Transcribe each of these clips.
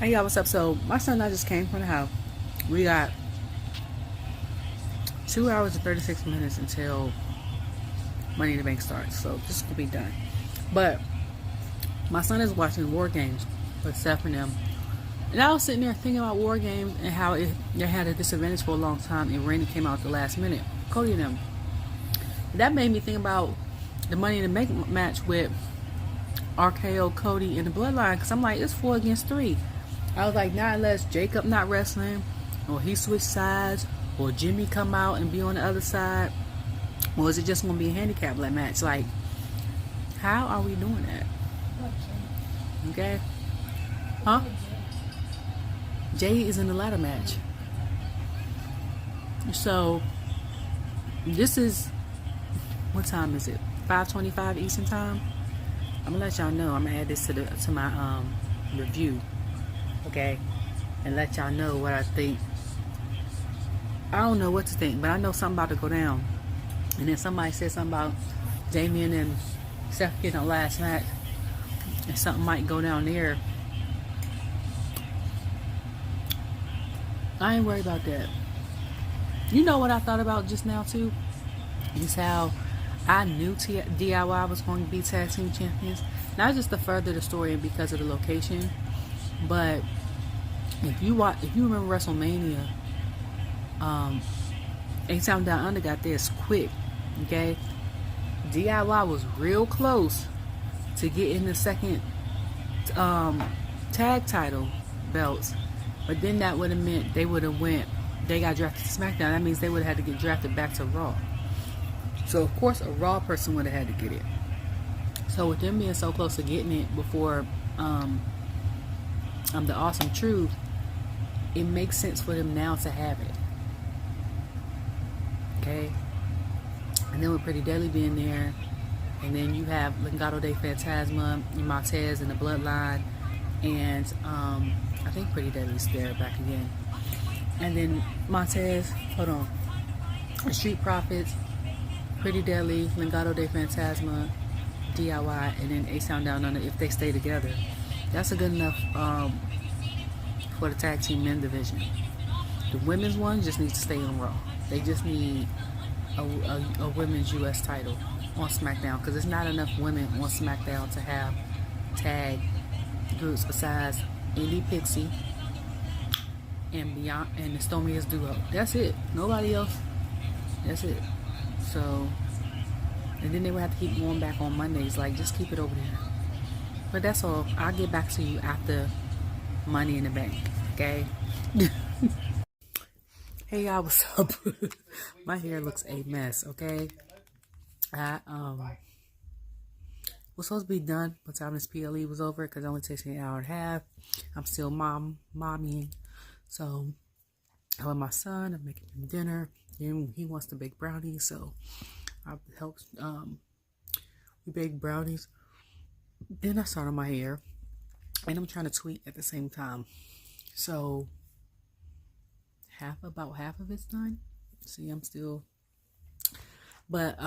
Hey y'all, what's up? So my son and I just came from the house. We got 2 hours and 36 minutes until Money in the Bank starts. So this will be done. But my son is watching War Games with Seth and them. And I was sitting there thinking about War Games and how they had a disadvantage for a long time and Randy came out at the last minute. Cody and them. That made me think about the Money in the Bank match with RKO, Cody, and the Bloodline. Because I'm like, it's 4 against 3. I was like, not unless Jacob not wrestling, or he switched sides, or Jimmy come out and be on the other side, or is it just going to be a handicap match? Like, how are we doing that? Okay? Huh? Jay is in the ladder match. So, this is, what time is it? 5:25 Eastern time? I'm going to let y'all know. I'm going to add this to my review. Okay, and let y'all know what I think. I don't know what to think, but I know something about to go down. And then somebody said something about Damien and Seth getting a last match, and something might go down there. I ain't worried about that. You know what I thought about just now too? Is how I knew DIY was going to be tag team champions. Not just to further the story and because of the location, but if you remember WrestleMania, A-Town Down Under got this quick, okay? DIY was real close to getting the second tag title belts, but then that would have meant they got drafted to SmackDown. That means they would have had to get drafted back to Raw. So of course a Raw person would have had to get it. So with them being so close to getting it before the Awesome Truth, it makes sense for them now to have it. Okay? And then with Pretty Deadly being there, and then you have Legado de Fantasma, Montez, and the Bloodline, and I think Pretty Deadly's there back again. And then Montez, hold on, the Street Profits, Pretty Deadly, Legado de Fantasma, DIY, and then A-Town Down Under if they stay together. That's a good enough for the tag team men division. The women's one just needs to stay on Raw. They just need a women's U.S. title on SmackDown, because there's not enough women on SmackDown to have tag groups besides Indy Pixie and Beyond and the Stormiest Duo. That's it. Nobody else. That's it. So, and then they would have to keep going back on Mondays. Like, just keep it over there. But that's all. I'll get back to you after Money in the Bank. Okay? Hey y'all, what's up? My hair looks a mess, okay? I was supposed to be done by the time this PLE was over, because it only takes me an hour and a half. I'm still mommying. So I with my son, I'm making him dinner. And he wants to bake brownies, so I helped we bake brownies. Then I started my hair, and I'm trying to tweet at the same time. So about half of it's done. See, I'm still, but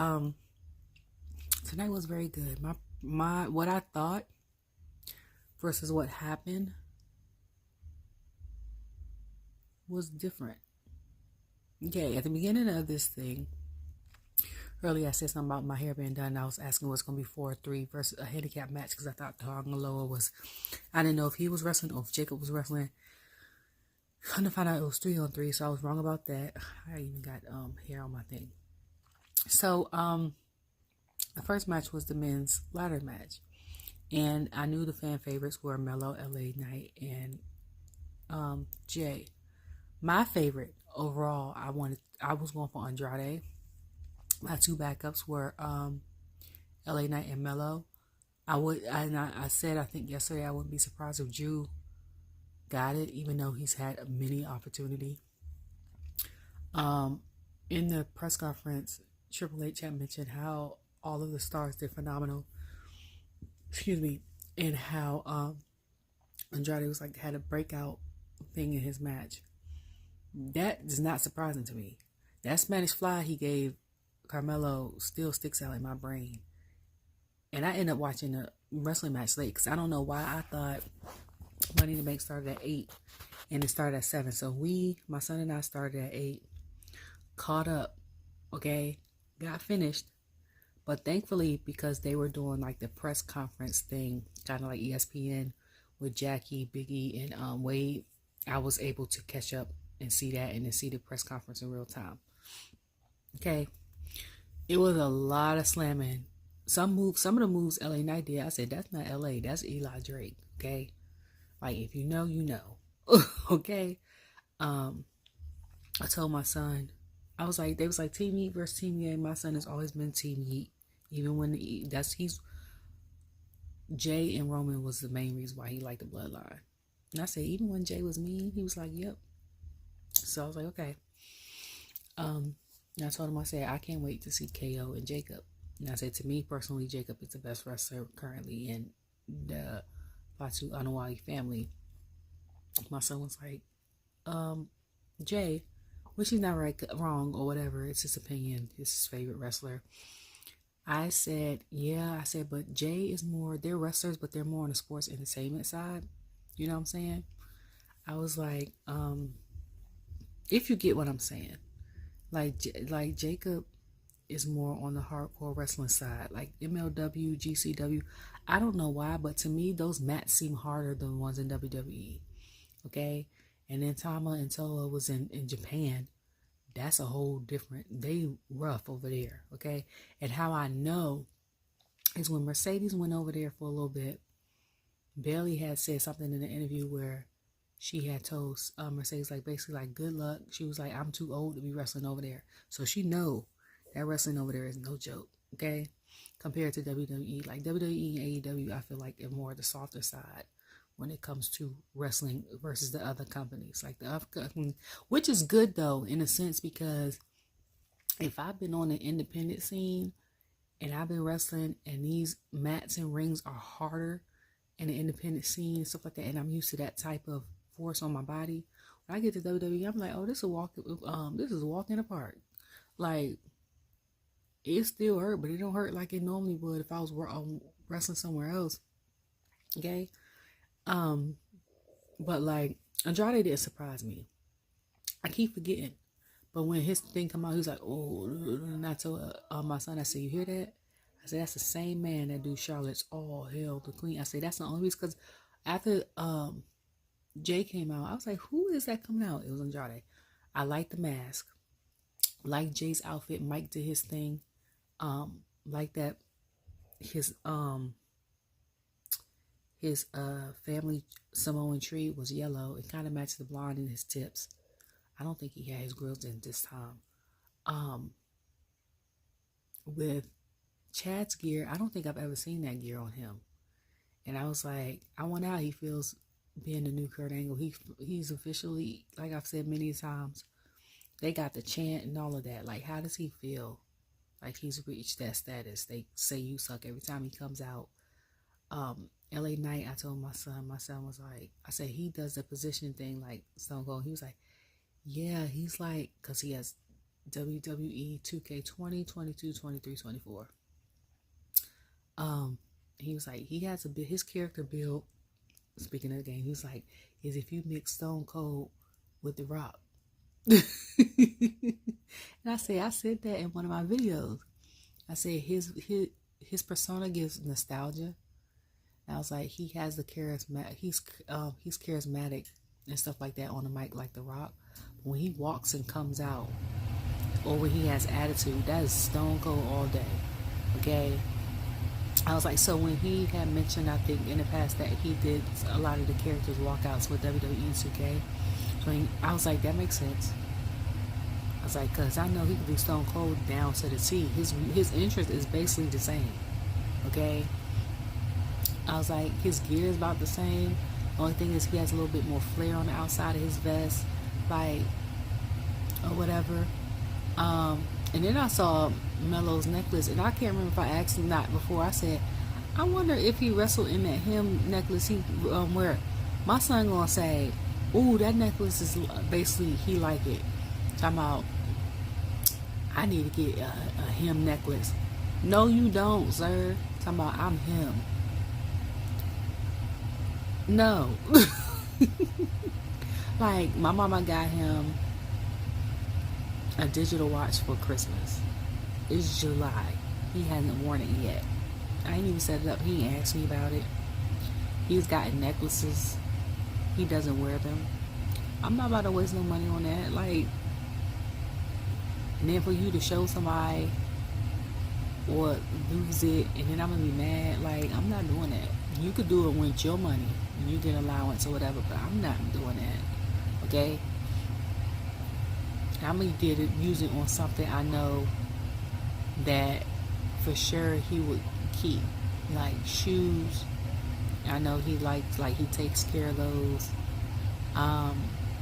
tonight was very good. My what I thought versus what happened was different. Okay, at the beginning of this thing, earlier I said something about my hair being done. I was asking what's going to be 4-3 versus a handicap match, because I thought Tongaloa was, I didn't know if he was wrestling or if Jacob was wrestling. Come to find out it was 3-on-3, so I was wrong about that. I even got hair on my thing. So the first match was the men's ladder match, and I knew the fan favorites were Mello, LA Knight, and Jay. My favorite overall, I was going for Andrade. My two backups were LA Knight and Mello. I said, I think yesterday, I wouldn't be surprised if Drew got it, even though he's had a mini opportunity. In the press conference, Triple H had mentioned how all of the stars did phenomenal. Excuse me. And how Andrade was like, had a breakout thing in his match. That is not surprising to me. That Spanish fly he gave Carmelo still sticks out in my brain. And I ended up watching a wrestling match late because I don't know why I thought Money in the Bank started at 8, and it started at 7. So my son and I started at 8, caught up, okay, got finished. But thankfully, because they were doing like the press conference thing, kind of like ESPN with Jackie, Biggie, and Wade, I was able to catch up and see that, and then see the press conference in real time. Okay, it was a lot of slamming. Some of the moves LA Knight did, I said, that's not LA, that's Eli Drake. Okay, like if you know, you know. Okay. I told my son, I was like, they was like Team Heat versus Team Yang. My son has always been Team Heat, even when he's Jay and Roman was the main reason why he liked the Bloodline. And I said, even when Jay was mean, he was like, yep. So I was like, okay. And I told him, I said, I can't wait to see KO and Jacob. And I said, to me personally, Jacob is the best wrestler currently in the Fatu Anawali family. My son was like, Jay, which is not right, wrong, or whatever. It's his opinion. It's his favorite wrestler. I said, yeah. I said, but Jay is more, they're wrestlers, but they're more on the sports entertainment side. You know what I'm saying? I was like, if you get what I'm saying, like Jacob is more on the hardcore wrestling side, like MLW, GCW. I don't know why, but to me, those mats seem harder than the ones in WWE. Okay? And then Tama and Toa was in Japan. That's a whole different, they rough over there. Okay? And how I know is when Mercedes went over there for a little bit, Bailey had said something in the interview where she had told Mercedes, like, basically, like, good luck. She was like, I'm too old to be wrestling over there. So she know that wrestling over there is no joke, okay? Compared to WWE. Like, WWE and AEW, I feel like they're more the softer side when it comes to wrestling versus the other companies. Like, the other companies, which is good, though, in a sense, because if I've been on the independent scene and I've been wrestling and these mats and rings are harder in the independent scene and stuff like that, and I'm used to that type of force on my body, when I get to WWE, I'm like, oh, this is a walk in the park. Like, it still hurt, but it don't hurt like it normally would if I was wrestling somewhere else. Okay? But like, Andrade didn't surprise me. I keep forgetting. But when his thing come out, he was like, oh, and I told my son, I said, you hear that? I said, that's the same man that do Charlotte's All Hail the Queen. I said, that's the only reason, because after Jay came out, I was like, who is that coming out? It was Andrade. I like the mask. Like Jay's outfit. Mike did his thing. Like that his family Samoan tree was yellow. It kind of matched the blonde in his tips. I don't think he had his grills in this time. With Chad's gear, I don't think I've ever seen that gear on him. And I was like, I wonder how he feels being the new Kurt Angle. He's officially, like I've said many times, they got the chant and all of that. Like, how does he feel? Like he's reached that status. They say you suck every time he comes out. LA Knight, I told my son was like, I said, he does the position thing like Stone Cold. He was like, yeah, he's like, because he has WWE 2K20, 22, 23, 24. He was like, he has his character build, speaking of the game, he was like, is if you mix Stone Cold with The Rock. And I said that in one of my videos. I said his persona gives nostalgia. And I was like, he has the charismatic, he's charismatic and stuff like that on the mic like The Rock. But when he walks and comes out, or when he has attitude, that is Stone Cold all day. Okay? I was like, so when he had mentioned, I think in the past, that he did a lot of the characters walkouts with WWE 2K, so I was like, that makes sense. I was like, because I know he can do Stone Cold down to the T. His interest is basically the same. Okay? I was like, his gear is about the same. The only thing is he has a little bit more flair on the outside of his vest, like, or whatever. And then I saw Melo's necklace, and I can't remember if I asked him that before. I said, I wonder if he wrestled in that him necklace he wear. My son gonna say, ooh, that necklace is basically, he like it. Talking about, I need to get a him necklace. No, you don't, sir. Talking about, I'm him. No. Like, my mama got him a digital watch for Christmas. It's July. He hasn't worn it yet. I ain't even set it up. He ain't asked me about it. He's gotten necklaces. He doesn't wear them. I'm not about to waste no money on that. Like, and then for you to show somebody or lose it, and then I'm gonna be mad. Like, I'm not doing that. You could do it with your money. You get allowance or whatever, but I'm not doing that. Okay? I'm gonna get it, use it on something I know that for sure he would keep. Like shoes. I know he likes, like, he takes care of those.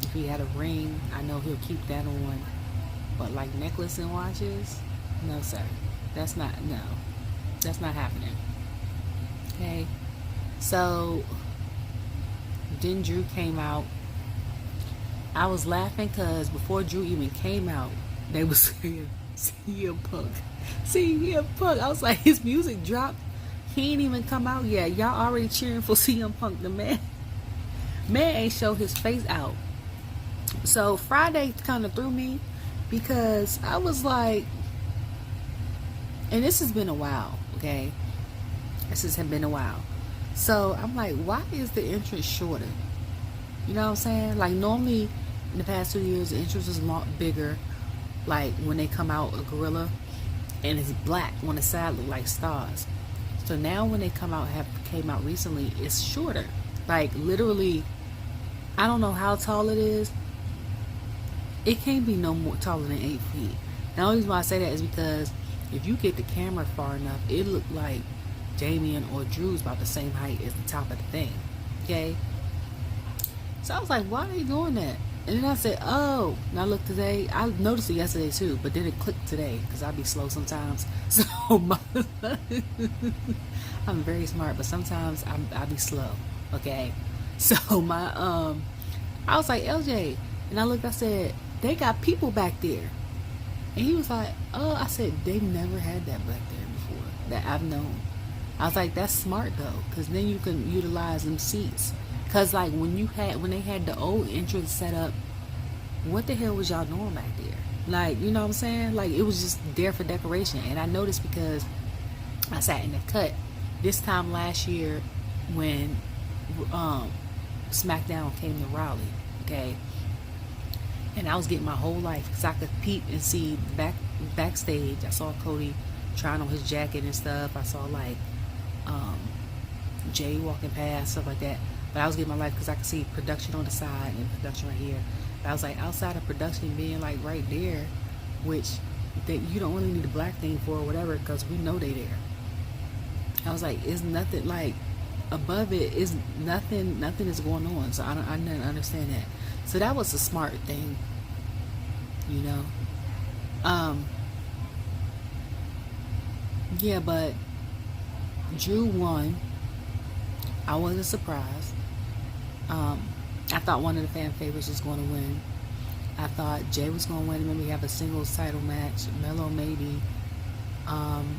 If he had a ring, I know he'll keep that on. But like necklace and watches, no sir. That's not happening. Okay. So then Drew came out. I was laughing because before Drew even came out, they was saying CM Punk. CM Punk. I was like, his music dropped. He ain't even come out yet. Y'all already cheering for CM Punk. The man ain't show his face out. So Friday kind of threw me because I was like, and this has been a while, okay? This has been a while. So I'm like, why is the entrance shorter? You know what I'm saying? Like, normally in the past 2 years, the entrance is a lot bigger. Like when they come out a gorilla and it's black on the side, look like stars. So now when they came out recently, it's shorter. Like literally, I don't know how tall it is. It can't be no more taller than 8 feet. The only reason why I say that is because if you get the camera far enough, it looked like Damien or Drew's about the same height as the top of the thing. Okay? So I was like, why are they doing that? And then I said, oh. And I looked today. I noticed it yesterday too, but then it clicked today because I be slow sometimes. So I'm very smart, but sometimes I be slow. Okay? So I was like, LJ. And I looked, I said, they got people back there. And he was like, oh. I said, they've never had that back there before that I've known. I was like, that's smart though, because then you can utilize them seats. Because like when they had the old entrance set up, what the hell was y'all doing back there? Like, you know what I'm saying? Like, it was just there for decoration. And I noticed because I sat in the cut this time last year when SmackDown came to Raleigh, okay? And I was getting my whole life because I could peep and see backstage. I saw Cody trying on his jacket and stuff. I saw like Jay walking past, stuff like that. But I was getting my life because I could see production on the side and production right here. But I was like, outside of production being like right there, which that you don't really need a black thing for or whatever, because we know they there. I was like, it's nothing like above it is nothing is going on. So I didn't understand that. So that was a smart thing, you know. Yeah, but Drew won. I wasn't surprised. I thought one of the fan favorites was going to win. I thought Jay was going to win. Maybe have a singles title match. Melo maybe. And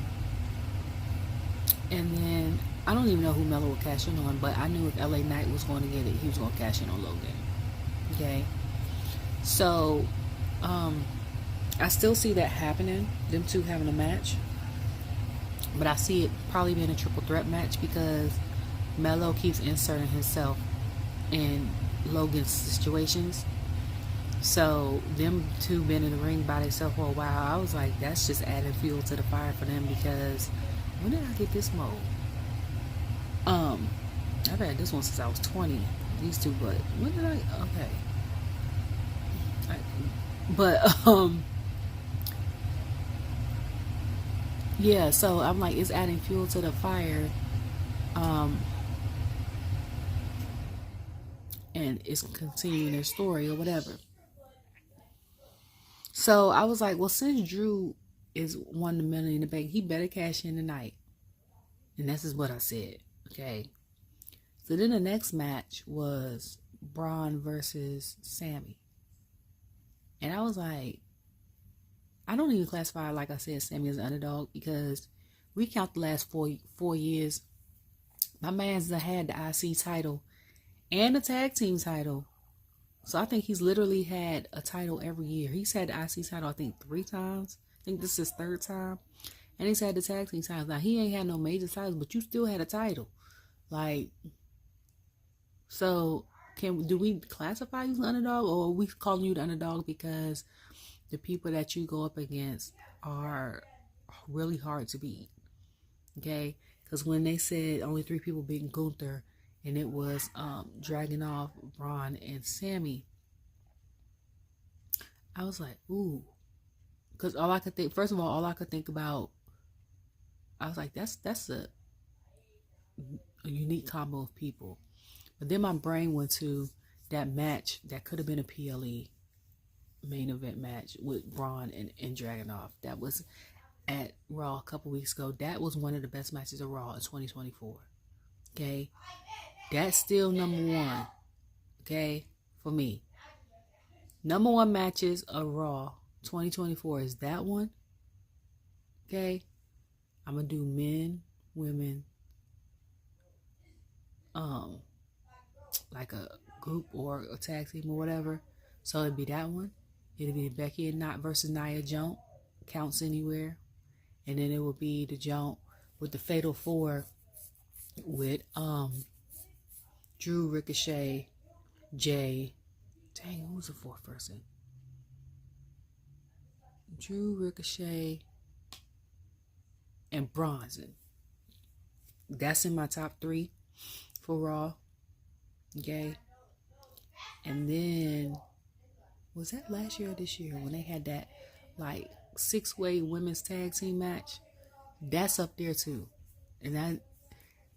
then I don't even know who Melo would cash in on, but I knew if LA Knight was going to get it, he was going to cash in on Logan. Okay. So, I still see that happening. Them two having a match. But I see it probably being a triple threat match because Melo keeps inserting himself in Logan's situations. So them two been in the ring by themselves for a while. I was like, that's just adding fuel to the fire for them because when did I get this mode? I've had this one since I was 20. These two, but when did I? Okay. Yeah. So I'm like, it's adding fuel to the fire. And it's continuing their story or whatever. So I was like, well, since Drew is won the Money in the Bank, he better cash in tonight. And this is what I said. Okay. So then the next match was Bron versus Sami. And I was like, I don't even classify, like I said, Sami as an underdog because we count the last four years. My man's had the IC title and a tag team title. So I think he's literally had a title every year. He's had the IC title, I think, 3 times. I think this is his 3rd time. And he's had the tag team titles. Now, he ain't had no major titles, but you still had a title. Like, so do we classify you as an underdog, or are we calling you the underdog because the people that you go up against are really hard to beat? Okay? Because when they said only 3 people beating Gunther, and it was Dragunov, Bron, and Sami, I was like, ooh. Because all I could think, first of all I could think about, I was like, that's a unique combo of people. But then my brain went to that match that could have been a PLE main event match with Bron and Dragunov. That was at Raw a couple weeks ago. That was one of the best matches of Raw in 2024. Okay? That's still number 1. Okay? For me. Number 1 matches of Raw 2024 is that one. Okay? I'm going to do men, women, like a group or a tag team or whatever. So it'd be that one. It'd be Becky and Knott versus Nia Jax. Counts anywhere. And then it would be the Jax with the Fatal 4 with Drew, Ricochet, Jay. Dang, who was the 4th person? Drew, Ricochet, and Bronson. That's in my top 3 for Raw. Okay. And then, was that last year or this year when they had that like 6-way women's tag team match? That's up there too. And that,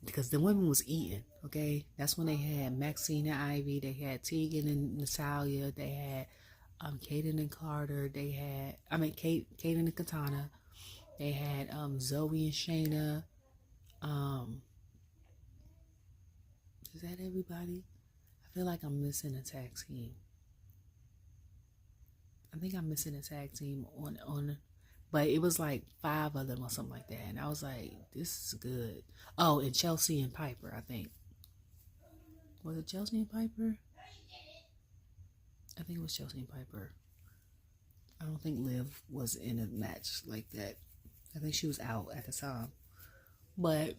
because the women was eating. Okay. That's when they had Maxine and Ivy. They had Tegan and Natalia. They had Kaden and Carter. They had, Kaden and Katana. They had Zoe and Shayna. Is that everybody? I feel like I'm missing a tag team. I think I'm missing a tag team on, but it was like 5 of them or something like that. And I was like, this is good. Oh, and Chelsea and Piper, I think. Was it Chelsea and Piper? I think it was Chelsea and Piper. I don't think Liv was in a match like that. I think she was out at the time. But,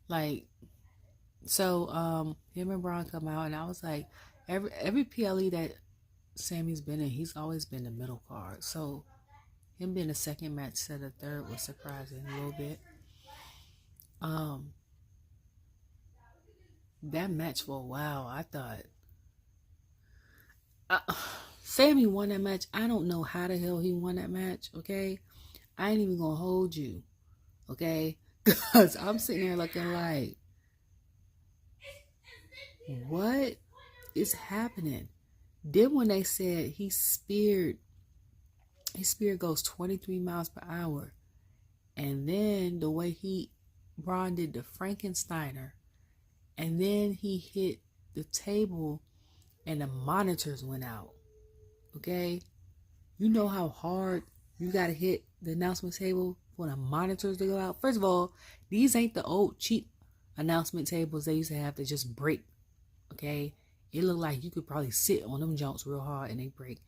like, so, him and Bron come out, and I was like, every PLE that Sami's been in, he's always been the middle card. So, him being the 2nd match instead of 3rd was surprising a little bit. That match for a while, I thought, Sami won that match. I don't know how the hell he won that match, okay? I ain't even gonna hold you, okay? Because I'm sitting there looking like, what is happening? Then when they said his spear goes 23 miles per hour, and then the way Bron did the Frankensteiner, and then he hit the table and the monitors went out. Okay? You know how hard you gotta hit the announcement table for the monitors to go out? First of all, these ain't the old cheap announcement tables they used to have to just break. Okay? It looked like you could probably sit on them jumps real hard and they break.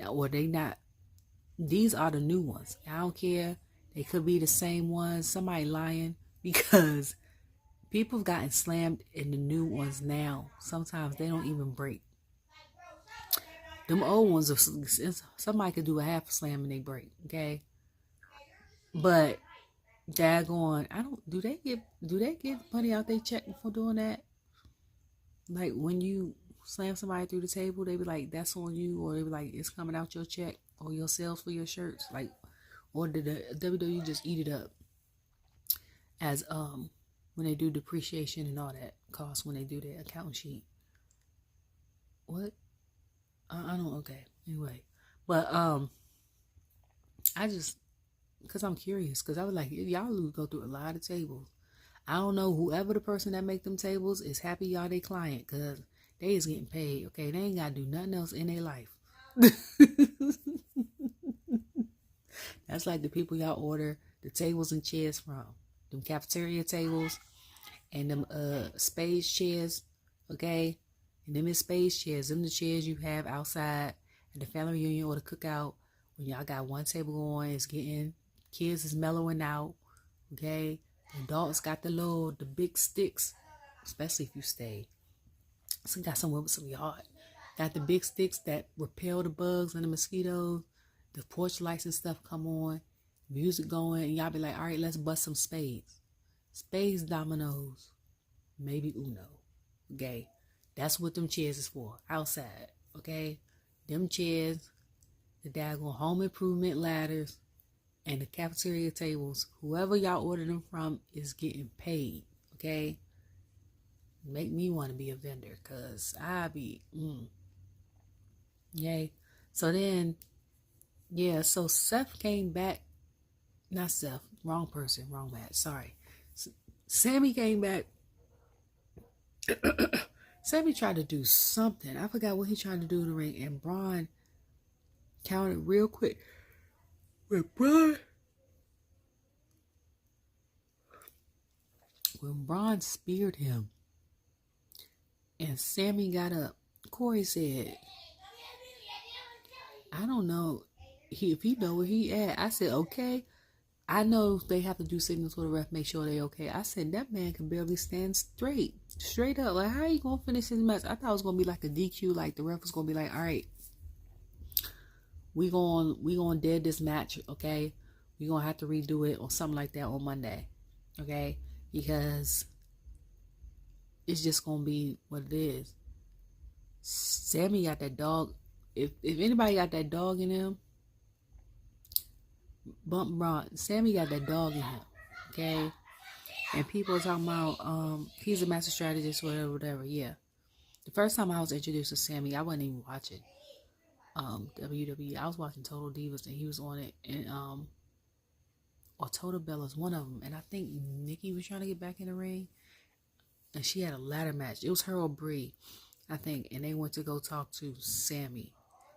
Or they not. These are the new ones. I don't care. They could be the same ones. Somebody lying, because people have gotten slammed in the new ones now. Sometimes they don't even break. Them old ones, somebody could do a half a slam and they break. Okay? But daggone, do they get money out they check for doing that? Like when you slam somebody through the table, they be like, that's on you, or they be like, it's coming out your check or your sales for your shirts. Like, or did the WWE just eat it up as when they do depreciation and all that cost when they do their account sheet? What? I don't. Okay. Anyway, but I just, because I'm curious, because I was like, y'all go through a lot of tables. I don't know, whoever the person that make them tables is happy y'all they client, because they is getting paid. Okay, they ain't got to do nothing else in their life. That's like the people y'all order the tables and chairs from, them cafeteria tables and them spades chairs, okay? And them is spades chairs. Them the chairs you have outside at the family reunion or the cookout when y'all got one table going, it's getting, kids is mellowing out, okay? The adults got the big sticks, especially if you stay. So got somewhere with some yard. Got the big sticks that repel the bugs and the mosquitoes. The porch lights and stuff come on. Music going. And y'all be like, all right, let's bust some spades. Spades, dominoes, maybe Uno. Okay? That's what them chairs is for. Outside. Okay? Them chairs, the daggone home improvement ladders, and the cafeteria tables. Whoever y'all order them from is getting paid. Okay? Make me want to be a vendor, because I be, Yay. So then, yeah, so Seth came back. Not Seth. Wrong person. Wrong match. Sorry. Sami came back. Sami tried to do something. I forgot what he tried to do in the ring. And Bron counted real quick. When Bron speared him and Sami got up, Corey said, I don't know if he know where he at. I said, okay. I know they have to do signals with the ref, make sure they okay. I said, that man can barely stand straight up. Like, how you gonna finish his match? I thought it was gonna be like a DQ, like the ref was gonna be like, all right, we gonna dead this match, okay? We gonna have to redo it or something like that on Monday, okay? Because it's just gonna be what it is. Sami got that dog. If anybody got that dog in him, bump Bron. Sami got that dog in him, okay? And people are talking about he's a master strategist, whatever. Yeah. The first time I was introduced to Sami, I wasn't even watching WWE. I was watching Total Divas, and he was on it, and or Total Bellas, one of them. And I think Nikki was trying to get back in the ring, and she had a ladder match. It was her or Brie, I think, and they went to go talk to Sami.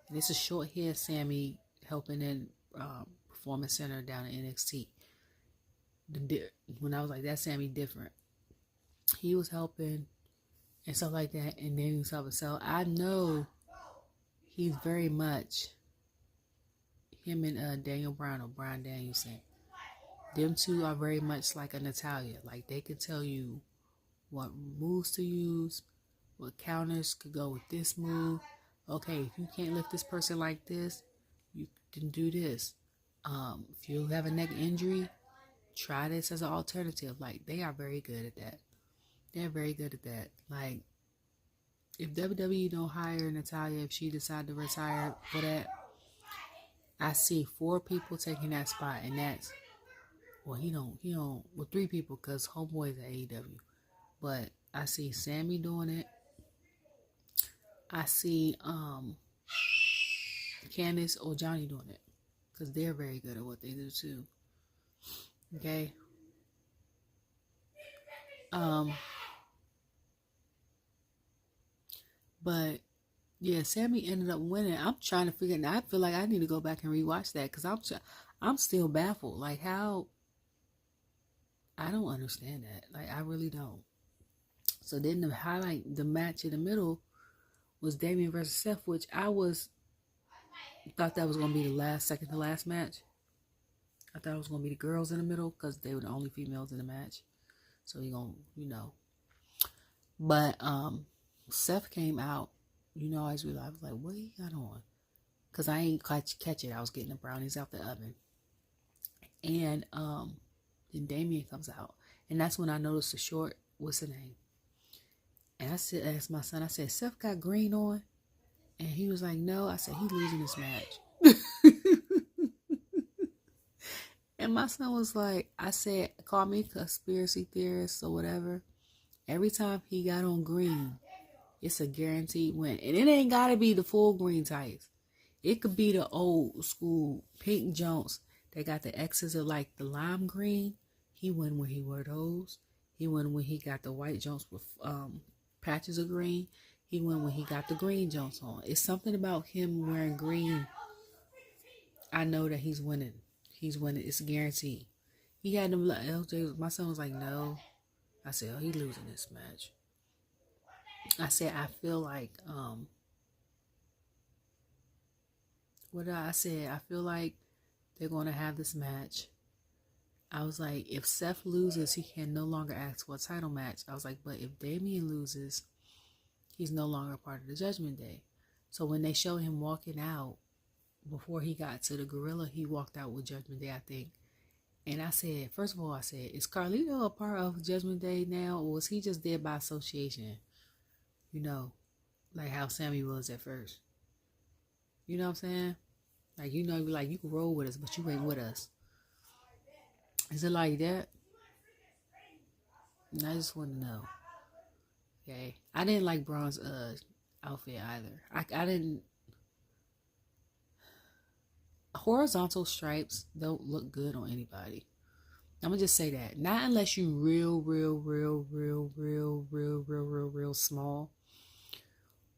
And it's a short hair Sami helping in Performance Center down in NXT. When I was like, that Sami different. He was helping and stuff like that, and then he was helping. So I know he's very much him and Daniel Bryan or Bryan Danielson. Them two are very much like a Natalia. Like, they can tell you what moves to use, what counters could go with this move. Okay, if you can't lift this person like this, you can do this. If you have a neck injury, try this as an alternative. Like, they are very good at that. They're very good at that. Like, if WWE don't hire Natalia, if she decide to retire for that, I see 4 people taking that spot, and that's, well, he don't, well, 3 people, because Homeboy's at AEW. But I see Sami doing it. I see Candice or Johnny doing it, because they're very good at what they do too. Okay. But yeah, Sami ended up winning. I'm trying to figure it out. I feel like I need to go back and rewatch that, because I'm still baffled. Like, how, I don't understand that. Like, I really don't. So then the highlight, the match in the middle was Damien versus Seth, which I thought that was going to be the second to last match. I thought it was going to be the girls in the middle, because they were the only females in the match. So you're going to, But Seth came out. I always realized, I was like, what he got on? Because I ain't catch it. I was getting the brownies out the oven. And then Damien comes out. And that's when I noticed the short, what's the name? And I asked my son, I said, Seth got green on? And he was like, no. I said, he's losing this match. And my son was like, I said, call me conspiracy theorist or whatever. Every time he got on green, it's a guaranteed win. And it ain't got to be the full green tights. It could be the old school pink jumps that got the X's of like the lime green. He won when he wore those. He won when he got the white jumps with patches of green. He won when he got the green jumps on. It's something about him wearing green. I know that he's winning. He's winning. It's guaranteed. He had them LJ. My son was like, no. I said, oh, he losing this match. I said, I feel like, what did I say? I feel like they're going to have this match. I was like, if Seth loses, he can no longer ask for a title match. I was like, but if Damien loses, he's no longer part of the Judgment Day. So when they showed him walking out, before he got to the gorilla, he walked out with Judgment Day, I think. And I said, first of all, I said, is Carlito a part of Judgment Day now, or was he just there by association? You know, like how Sami was at first. You know what I'm saying? Like, you know, like, you can roll with us, but you ain't with us. Is it like that? And I just want to know. Okay. I didn't like Bron's outfit either. I didn't. Horizontal stripes don't look good on anybody. I'm gonna just say that. Not unless you real small.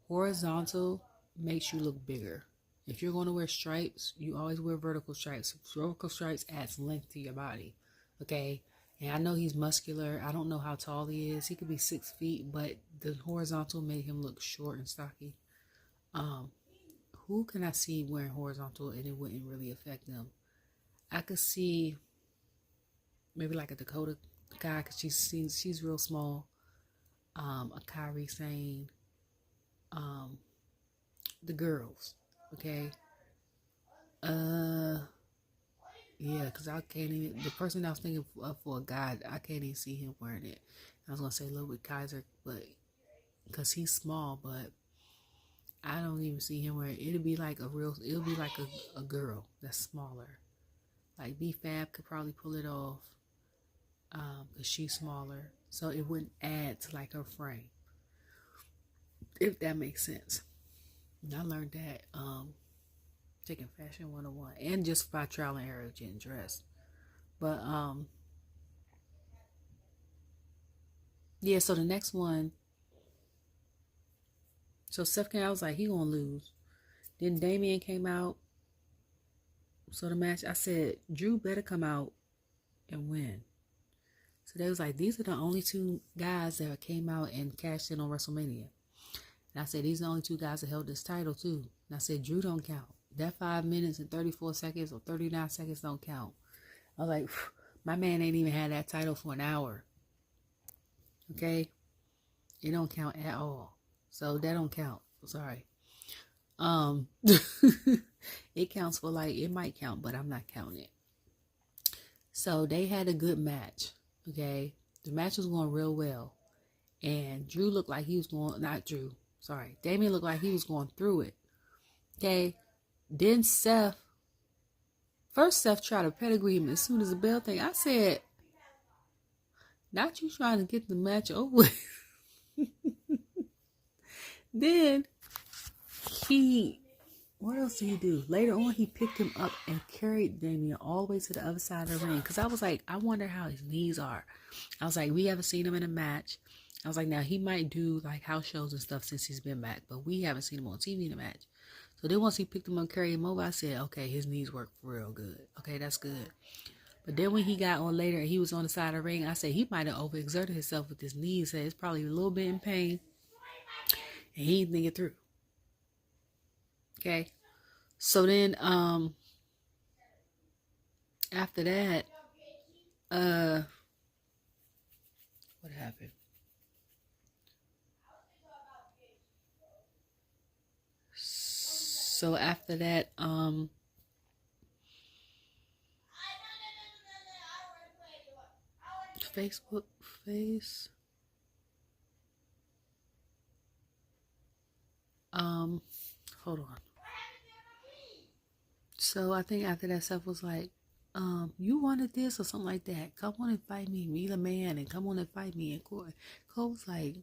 Horizontal makes you look bigger. If you're going to wear stripes, you always wear vertical stripes. Vertical stripes adds length to your body. Okay? And I know he's muscular. I don't know how tall he is. He could be 6 feet, but the horizontal made him look short and stocky. Who can I see wearing horizontal and it wouldn't really affect them? I could see maybe like a Dakota guy, because she's real small. A Kyrie Sane. The girls. Okay. Yeah, because I can't even, the person I was thinking of for a guy, I can't even see him wearing it. I was going to say Ludwig Kaiser, but because he's small, but I don't even see him wearing it. It'll be like a girl that's smaller. Like B-Fab could probably pull it off, because she's smaller. So it wouldn't add to like her frame, if that makes sense. And I learned that taking Fashion 101 and just by trial and error getting dressed. But yeah, so the next one, so Seth came out, I was like, he gonna lose. Then Damien came out. So the match, I said, Drew better come out and win. So they was like, these are the only two guys that came out and cashed in on WrestleMania. And I said, these are the only two guys that held this title too. And I said, Drew don't count. That 5 minutes and 34 seconds or 39 seconds don't count. I was like, my man ain't even had that title for an hour. Okay? It don't count at all. So that don't count. Sorry. It counts for like, it might count, but I'm not counting it. So they had a good match. Okay? The match was going real well. And Drew looked like he was going, not Drew. Sorry. Damien looked like he was going through it. Okay? Then Seth tried to pedigree him as soon as the bell thing. I said, not you trying to get the match over with. Then what else did he do? Later on, he picked him up and carried Damien all the way to the other side of the ring. Because I was like, I wonder how his knees are. I was like, we haven't seen him in a match. I was like, now he might do like house shows and stuff since he's been back, but we haven't seen him on TV in a match. So then once he picked him up, carried him over, I said, okay, his knees work real good. Okay, that's good. But then when he got on later and he was on the side of the ring, I said he might have overexerted himself with his knees. So it's probably a little bit in pain. And he didn't think it through. Okay. So then, after that, what happened? So after that, hold on. So I think after that, Seth was like, you wanted this or something like that. Come on and fight me. Be the man and come on and fight me. And Cole was like,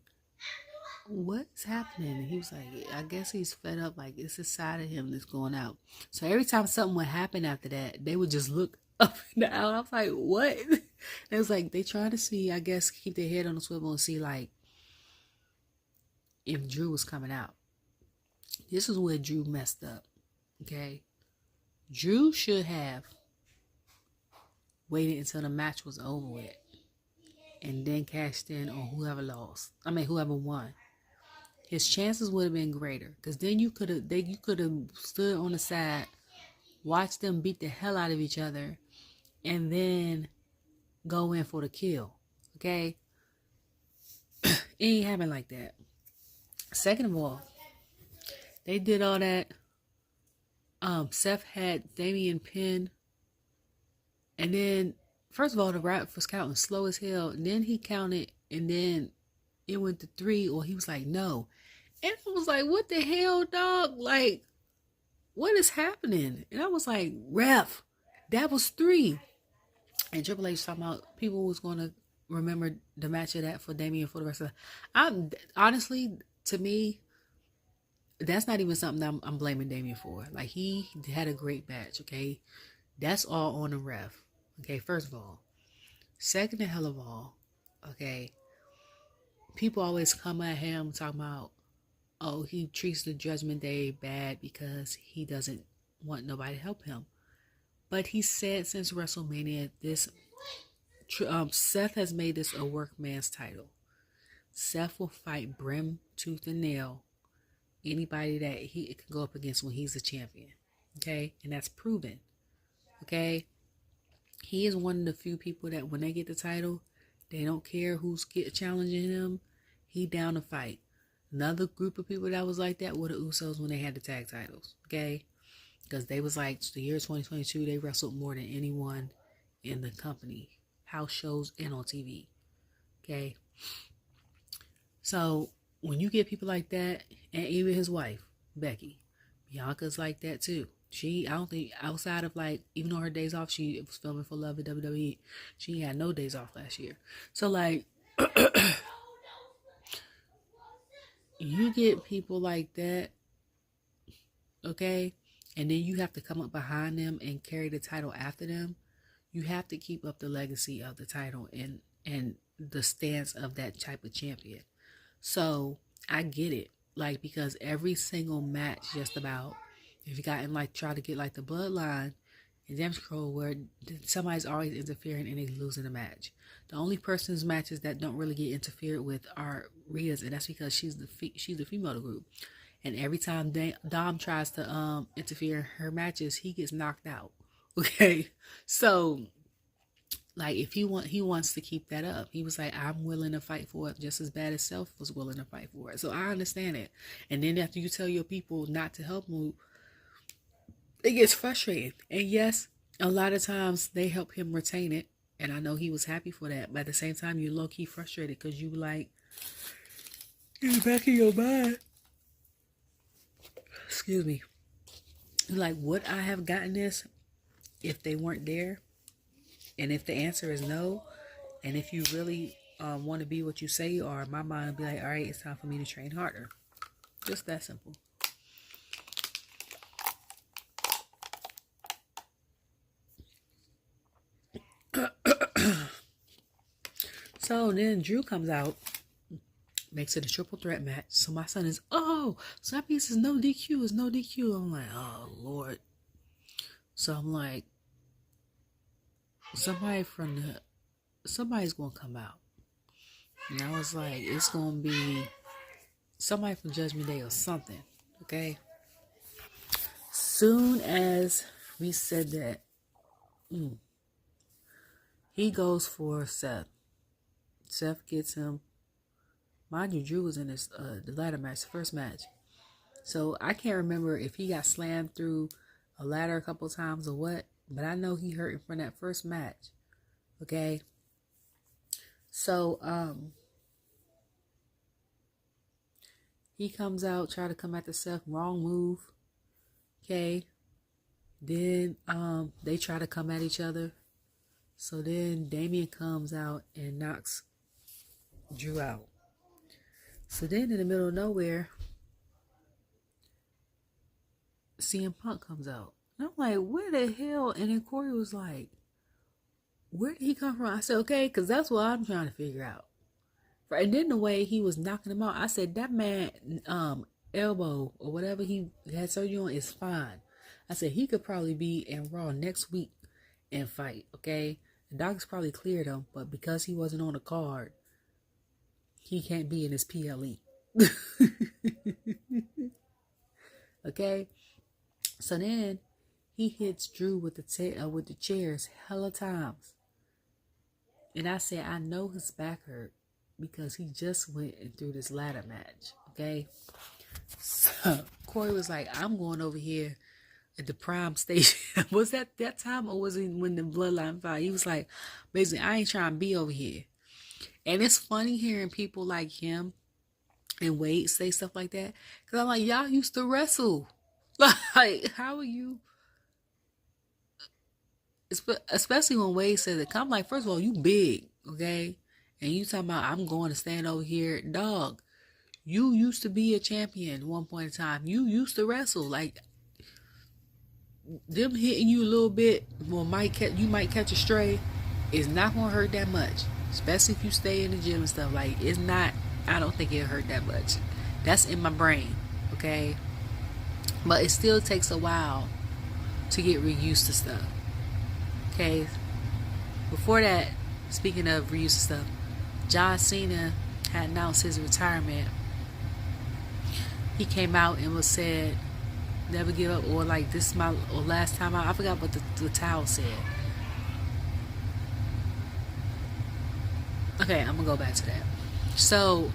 what's happening? And he was like, I guess he's fed up. Like, it's a side of him that's going out. So every time something would happen after that, they would just look up and down. I was like, what? It was like, they trying to see, I guess, keep their head on the swivel and see, like, if Drew was coming out. This is where Drew messed up. Okay? Drew should have waited until the match was over with. and then cashed in on whoever lost. I mean, whoever won. His chances would have been greater, because then you could have stood on the side, watched them beat the hell out of each other, and then go in for the kill. Okay, it ain't happen like that. Second of all, they did all that. Seth had Damien pinned, and then first of all, the rap was counting slow as hell. And then he counted, and then it went to 3, or he was like, no. And I was like, what the hell, dog? Like, what is happening? And I was like, ref, that was 3. And Triple H was talking about people was going to remember the match of that for Damien for the rest of the... Honestly, to me, that's not even something that I'm blaming Damien for. Like, he had a great match, okay? That's all on the ref, okay? First of all. Second and hell of all, okay? People always come at him talking about, oh, he treats the Judgment Day bad because he doesn't want nobody to help him. But he said since WrestleMania, Seth has made this a workman's title. Seth will fight brim, tooth, and nail anybody that he can go up against when he's a champion. Okay? And that's proven. Okay? He is one of the few people that when they get the title, they don't care who's challenging him. He down to fight. Another group of people that was like that were the Usos when they had the tag titles. Okay? Because they was like, the year 2022, they wrestled more than anyone in the company. House shows and on TV. Okay? So, when you get people like that, and even his wife, Becky, Bianca's like that too. I don't think, outside of like, even on her days off, she was filming for Love at WWE. She had no days off last year. So like, you get people like that, okay, and then you have to come up behind them and carry the title after them. You have to keep up the legacy of the title and the stance of that type of champion. So I get it, like, because every single match, just about, if you got in like try to get like the Bloodline and Damage Control, where somebody's always interfering and they losing the match. The only person's matches that don't really get interfered with are Rhea's, and that's because she's the female of the group. And every time Dom tries to interfere in her matches, he gets knocked out. Okay, so like if he wants to keep that up. He was like, I'm willing to fight for it just as bad as Seth was willing to fight for it. So I understand it. And then after you tell your people not to help him, it gets frustrating. And yes, a lot of times they help him retain it. And I know he was happy for that. But at the same time, you're low-key frustrated because you like, in the back of your mind, excuse me, like, would I have gotten this if they weren't there? And if the answer is no, and if you really want to be what you say you are, my mind will be like, all right, it's time for me to train harder. Just that simple. So then Drew comes out, makes it a triple threat match. So my son is, so that means it's no DQ, it's no DQ. I'm like, oh, Lord. So I'm like, somebody's going to come out. And I was like, it's going to be somebody from Judgment Day or something. Okay? Soon as we said that, he goes for Seth. Seth gets him. Mind you, Drew was in this the ladder match, the first match. So I can't remember if he got slammed through a ladder a couple times or what, but I know he hurt him from that first match. Okay. So he comes out, try to come at the Seth, wrong move. Okay. Then they try to come at each other. So then Damien comes out and knocks Drew out. So then in the middle of nowhere, CM Punk comes out. And I'm like, where the hell? And then Corey was like, where did he come from? I said, okay, because that's what I'm trying to figure out. And then the way he was knocking him out, I said, that man elbow or whatever he had surgery on is fine. I said, he could probably be in Raw next week and fight, okay? The doctors probably cleared him, but because he wasn't on the card, he can't be in his PLE. Okay? So then he hits Drew with the chairs hella times. And I said, I know his back hurt because he just went through this ladder match. Okay? So Corey was like, I'm going over here at the Prime Station. Was that time, or was it when the Bloodline fight? He was like, basically, I ain't trying to be over here. And it's funny hearing people like him and Wade say stuff like that. Because I'm like, y'all used to wrestle. Like, how are you? Especially when Wade says it. I'm like, first of all, you big, okay? And you talking about, I'm going to stand over here. Dog, you used to be a champion at one point in time. You used to wrestle. Like, them hitting you a little bit, well, you might catch a stray. It's not going to hurt that much. Especially if you stay in the gym and stuff. Like, it's not, I don't think it'll hurt that much. That's in my brain, okay? But it still takes a while to get reused to stuff. Okay? Before that, speaking of reused to stuff, John Cena had announced his retirement. He came out and was said, never give up, or like, this is my last time out. I forgot what the towel said. Okay, I'm gonna go back to that. So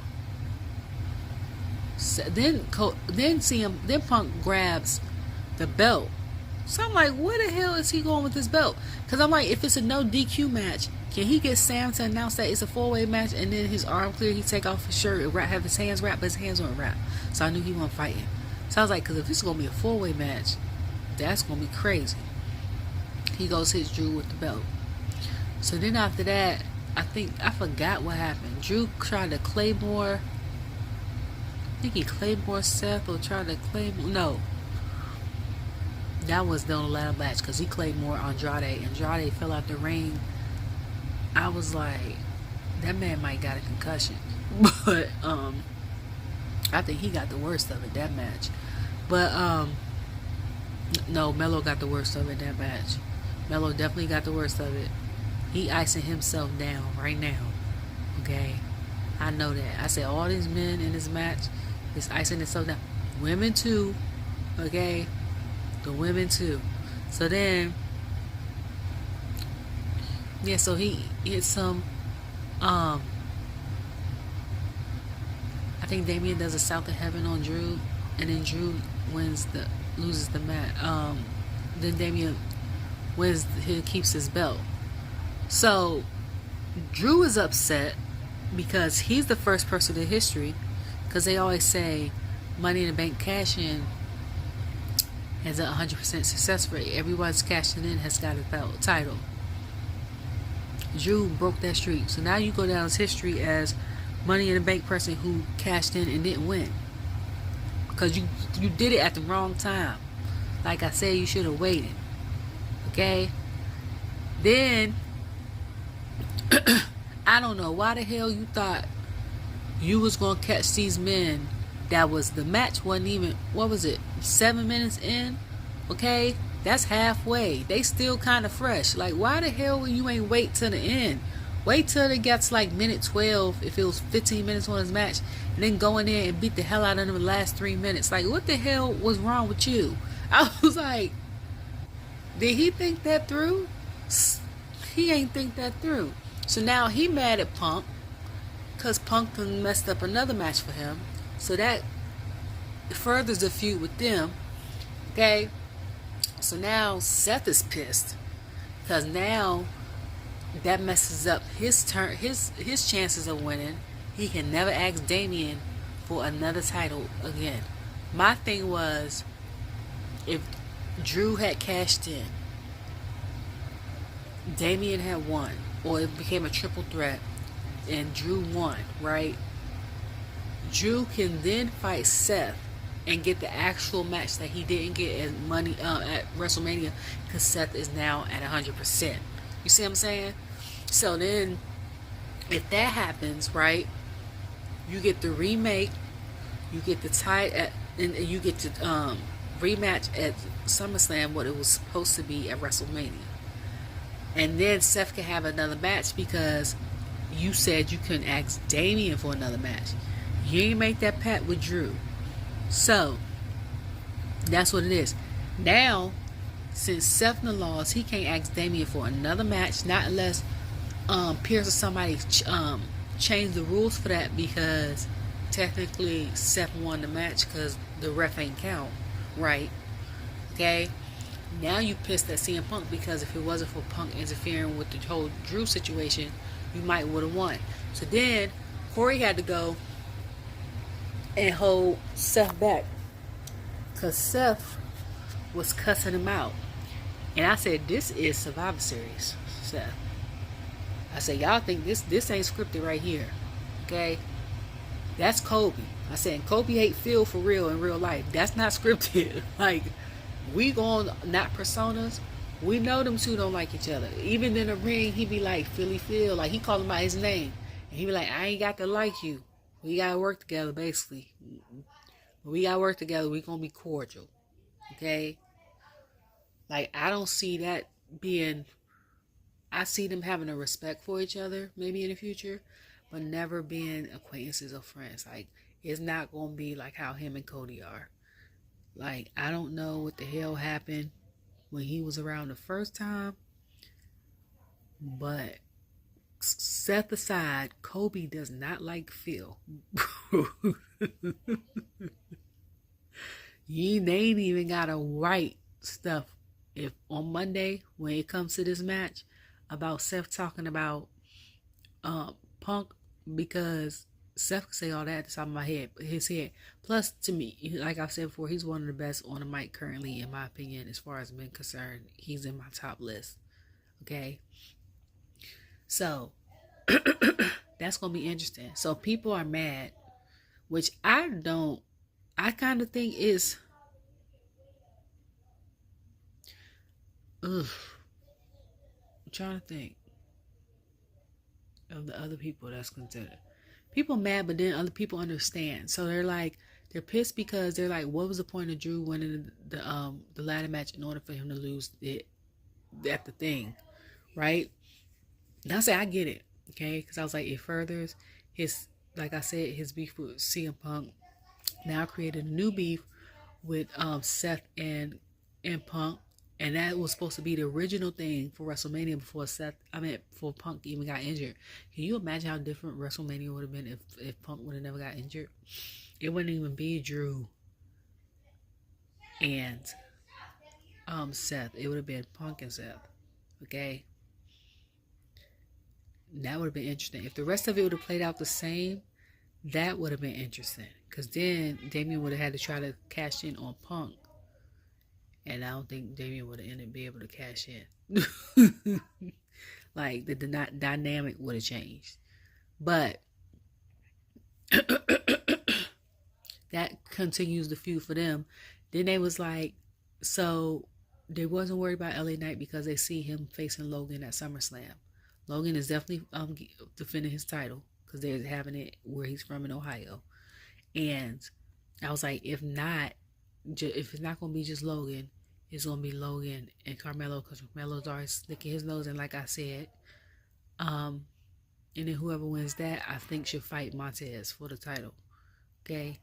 then Punk grabs the belt. So I'm like, where the hell is he going with this belt? Because I'm like, if it's a no DQ match, can he get Sam to announce that it's a 4-way match, and then his arm clear, he take off his shirt, have his hands wrapped, but his hands weren't wrapped. So I knew he wasn't fighting. So I was like, because if it's going to be a 4-way match, that's going to be crazy. He goes, hits Drew with the belt. So then after that, I forgot what happened. Drew tried to Claymore. I think he Claymore Seth, or tried to Claymore. No. That was the ladder match, because he Claymore Andrade. Andrade fell out the ring. I was like, that man might got a concussion. But, I think he got the worst of it, that match. But, no, Melo got the worst of it, that match. Melo definitely got the worst of it. He icing himself down right now. Okay? I know that. I said all these men in this match is icing themselves down. Women too. Okay? The women too. So then, yeah, so he hit some, I think Damien does a South of Heaven on Drew, and then Drew loses the match. Then Damien keeps his belt. So Drew is upset because he's the first person in history, because they always say Money in the Bank cash-in has a 100% success rate. Everyone's cashing in has got a belt title. Drew broke that streak. So now you go down as history as Money in the Bank person who cashed in and didn't win. Because you did it at the wrong time. Like I said, you should have waited. Okay? Then, I don't know why the hell you thought you was going to catch these men. That was, the match wasn't even, what was it, 7 minutes in? Okay? That's halfway. They still kind of fresh. Like, why the hell you ain't wait till the end? Wait till it gets like minute 12, if it was 15 minutes on his match, and then go in there and beat the hell out of them in the last 3 minutes. Like, what the hell was wrong with you? I was like, did he think that through? He ain't think that through. So now he mad at Punk, because Punk done messed up another match for him. So that furthers the feud with them. Okay? So now Seth is pissed, because now that messes up his chances of winning. He can never ask Damien for another title again. My thing was, if Drew had cashed in, Damien had won, or it became a triple threat, and Drew won, right? Drew can then fight Seth and get the actual match that he didn't get at WrestleMania, because Seth is now at 100%. You see what I'm saying? So then, if that happens, right, you get the remake, you get the and you get to rematch at SummerSlam, what it was supposed to be at WrestleMania. And then Seth can have another match because you said you couldn't ask Damien for another match. You didn't make that pact with Drew. So, that's what it is. Now, since Seth lost, he can't ask Damien for another match, not unless Pierce or somebody change the rules for that, because technically Seth won the match because the ref ain't count, right? Okay? Now you pissed at CM Punk because if it wasn't for Punk interfering with the whole Drew situation, you might would have won. So then Corey had to go and hold Seth back because Seth was cussing him out. And I said, this is Survivor Series, Seth. I said, y'all think this ain't scripted right here. Okay? That's Kobe. I said, and Kobe hate Phil for real in real life. That's not scripted. Like, we going, not personas. We know them two don't like each other. Even in the ring, he be like, Philly Phil. Like, he called him by his name. And he be like, I ain't got to like you. We got to work together, basically. When we got to work together, we going to be cordial. Okay? Like, I don't see that being... I see them having a respect for each other, maybe in the future, but never being acquaintances or friends. Like, it's not going to be like how him and Cody are. Like, I don't know what the hell happened when he was around the first time, but Seth aside, Kobe does not like Phil. They ain't even got to write stuff if on Monday when it comes to this match about Seth talking about Punk, because Seth can say all that at the top of his head. Plus, to me, like I've said before, he's one of the best on the mic currently, in my opinion, as far as men concerned. He's in my top list. Okay? So, that's going to be interesting. So, people are mad, which I kind of think is... Ugh. I'm trying to think of the other people that's considered. People mad, but then other people understand. So they're pissed because they're like, what was the point of Drew winning the ladder match in order for him to lose it at the thing, right? And I say I get it, okay? Because I was like, it furthers his, like I said, his beef with CM Punk. Now created a new beef with Seth and Punk. And that was supposed to be the original thing for WrestleMania before Punk even got injured. Can you imagine how different WrestleMania would have been if Punk would have never got injured? It wouldn't even be Drew and Seth. It would have been Punk and Seth. Okay? That would have been interesting. If the rest of it would have played out the same, that would have been interesting. Because then Damien would have had to try to cash in on Punk. And I don't think Damien would have ended up being able to cash in. Like, the dynamic would have changed. But that continues the feud for them. Then they was like, so they wasn't worried about LA Knight because they see him facing Logan at SummerSlam. Logan is definitely defending his title because they're having it where he's from in Ohio. And I was like, if it's not going to be just Logan, it's going to be Logan and Carmelo, because Carmelo's already sticking his nose in, like I said. And then whoever wins that, I think should fight Montez for the title. Okay?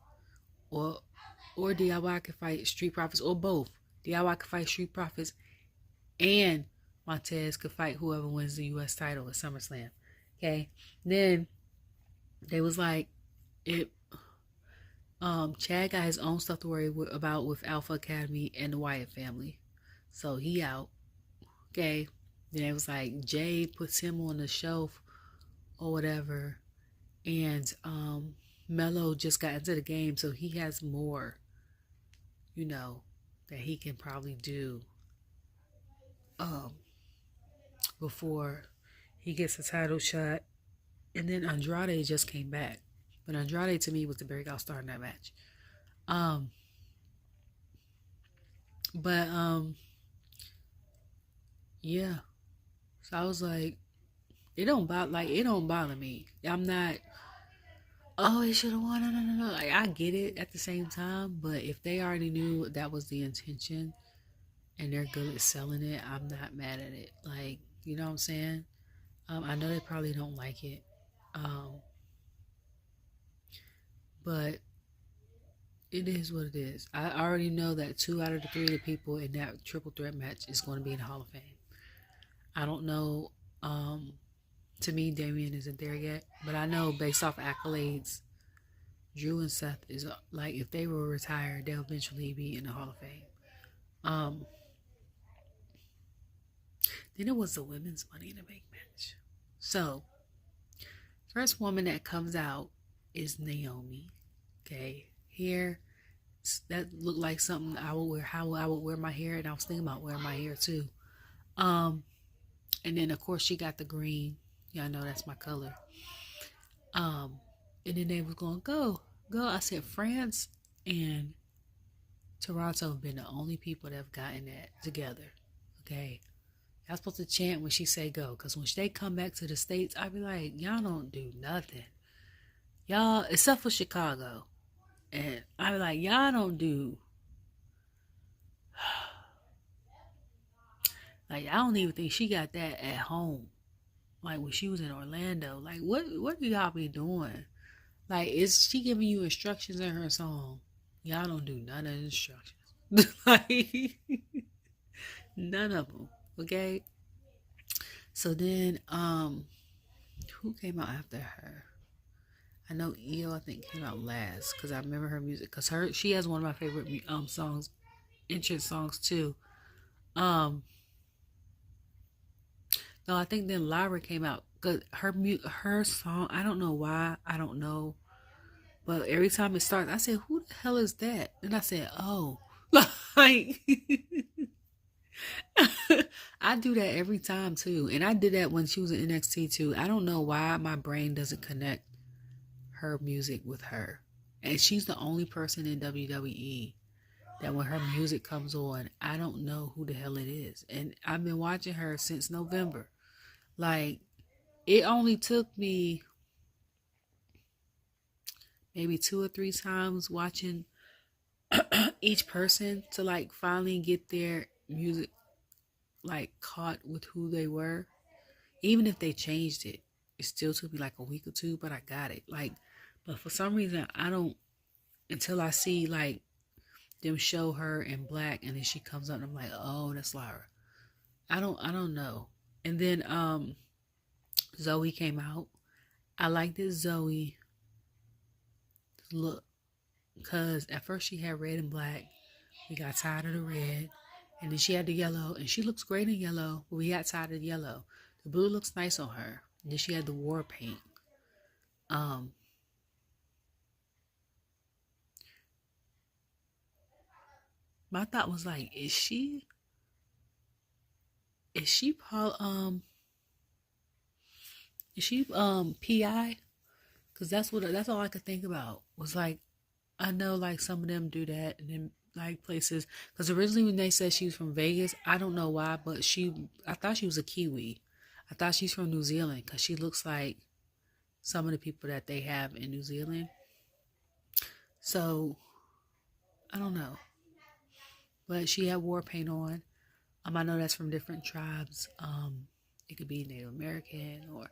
Or DIY could fight Street Profits, or both. DIY could fight Street Profits, and Montez could fight whoever wins the U.S. title at SummerSlam. Okay? Then they was like, Chad got his own stuff to worry about with Alpha Academy and the Wyatt family. So he out. Okay. Then it was like Jay puts him on the shelf or whatever. And Melo just got into the game, so he has more, that he can probably do before he gets a title shot. And then Andrade just came back. But Andrade, to me, was the breakout star in that match. Yeah. So I was like, it don't bother me. I'm not, oh, he should have won. No. Like, I get it at the same time, but if they already knew that was the intention and they're good at selling it, I'm not mad at it. Like, You know what I'm saying? I know they probably don't like it. But it is what it is. I already know that 2 out of the 3 of the people in that triple threat match is going to be in the Hall of Fame. I don't know. To me, Damien isn't there yet, but I know based off accolades, Drew and Seth is like, if they were retired, they'll eventually be in the Hall of Fame. Then it was the women's Money in the Bank match. So, first woman that comes out is Naomi. Okay, here that looked like something I would wear. How I would wear my hair, and I was thinking about wearing my hair too. And then of course she got the green. Y'all know that's my color. And then they was going go. I said France and Toronto have been the only people that have gotten that together. Okay. I was supposed to chant when she say go, because when they come back to the States, I be like, y'all don't do nothing. Y'all, except for Chicago. And I be like, y'all don't do. Like, I don't even think she got that at home. Like, when she was in Orlando. Like, what do y'all be doing? Like, is she giving you instructions in her song? Y'all don't do none of the instructions. Like, none of them. Okay? So then, who came out after her? I know Io, I think, came out last, because I remember her music, because she has one of my favorite songs, entrance songs too. No, I think then Lyra came out, because her song, I don't know why, I don't know, but every time it starts, I said, who the hell is that? And I said, oh, like, I do that every time too, and I did that when she was in NXT too. I don't know why my brain doesn't connect her music with her, and she's the only person in WWE that when her music comes on, I don't know who the hell it is. And I've been watching her since November. Like, it only took me maybe 2 or 3 times watching each person to like finally get their music like caught with who they were. Even if they changed it, it still took me like a week or 2, but I got it. Like, but for some reason, I don't, until I see like them show her in black and then she comes up and I'm like, oh, that's Lyra. I don't know. And then Zoe came out. I like this Zoe look, because at first she had red and black. We got tired of the red, and then she had the yellow, and she looks great in yellow, but we got tired of the yellow. The blue looks nice on her. And then she had the war paint. My thought was like, is she Paul PI? Because that's all I could think about was like, I know like some of them do that and then like places, because originally when they said she was from Vegas, I don't know why, but I thought she was a Kiwi. I thought she's from New Zealand because she looks like some of the people that they have in New Zealand. So I don't know, but she had war paint on. I know that's from different tribes. It could be Native American or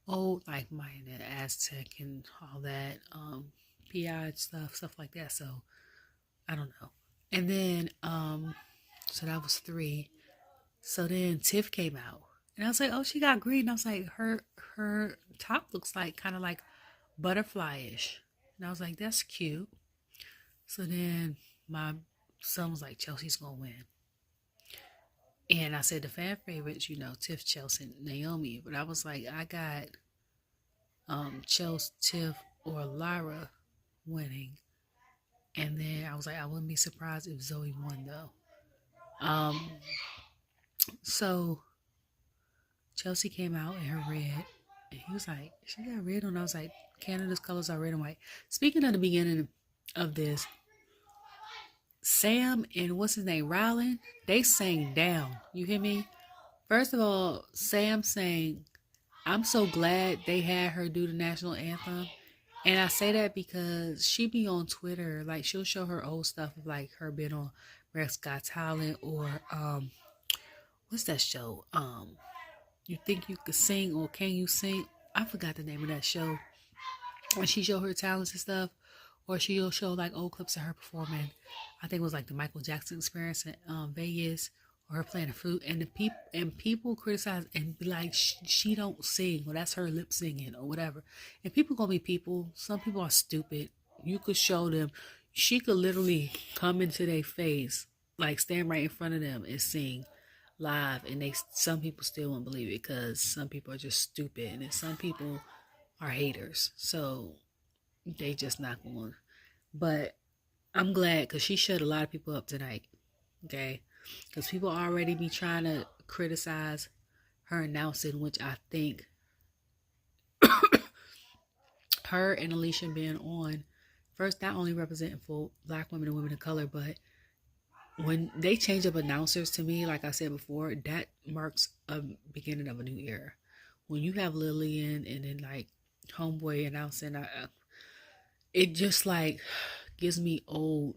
old like Mayan and Aztec and all that. PI stuff like that. So I don't know. And then so that was 3. So then Tiff came out. And I was like, oh, she got green. And I was like, her top looks like kind of like butterfly-ish. And I was like, that's cute. So then my son was like, Chelsea's gonna win. And I said the fan favorites, Tiff, Chelsea, Naomi. But I was like, I got Chelsea, Tiff, or Lyra winning. And then I was like, I wouldn't be surprised if Zoe won though. So Chelsea came out in her red. And he was like, she got red on. I was like, Canada's colors are red and white. Speaking of the beginning of this, Sam and what's his name, Rollins, they sang down. You hear me? First of all, Sam sang, I'm so glad they had her do the national anthem. And I say that because she be on Twitter, like she'll show her old stuff of like her being on Rex Got Talent or what's that show? You think you could sing, or can you sing? I forgot the name of that show. When she showed her talents and stuff, or she'll show like old clips of her performing. I think it was like the Michael Jackson experience in Vegas, or her playing the flute, and people criticize and be like, she don't sing, or that's her lip singing, or whatever. And people gonna be people. Some people are stupid. You could show them. She could literally come into their face, like stand right in front of them and sing live, and some people still won't believe it because some people are just stupid, and then some people are haters. So they just not going. But I'm glad because she shut a lot of people up tonight. Okay, because people already be trying to criticize her announcing, which I think her and Alicia being on first, not only representing for Black women and women of color, but when they change up announcers, to me, like I said before, that marks a beginning of a new era. When you have Lillian and then like Homeboy announcing, it just like gives me old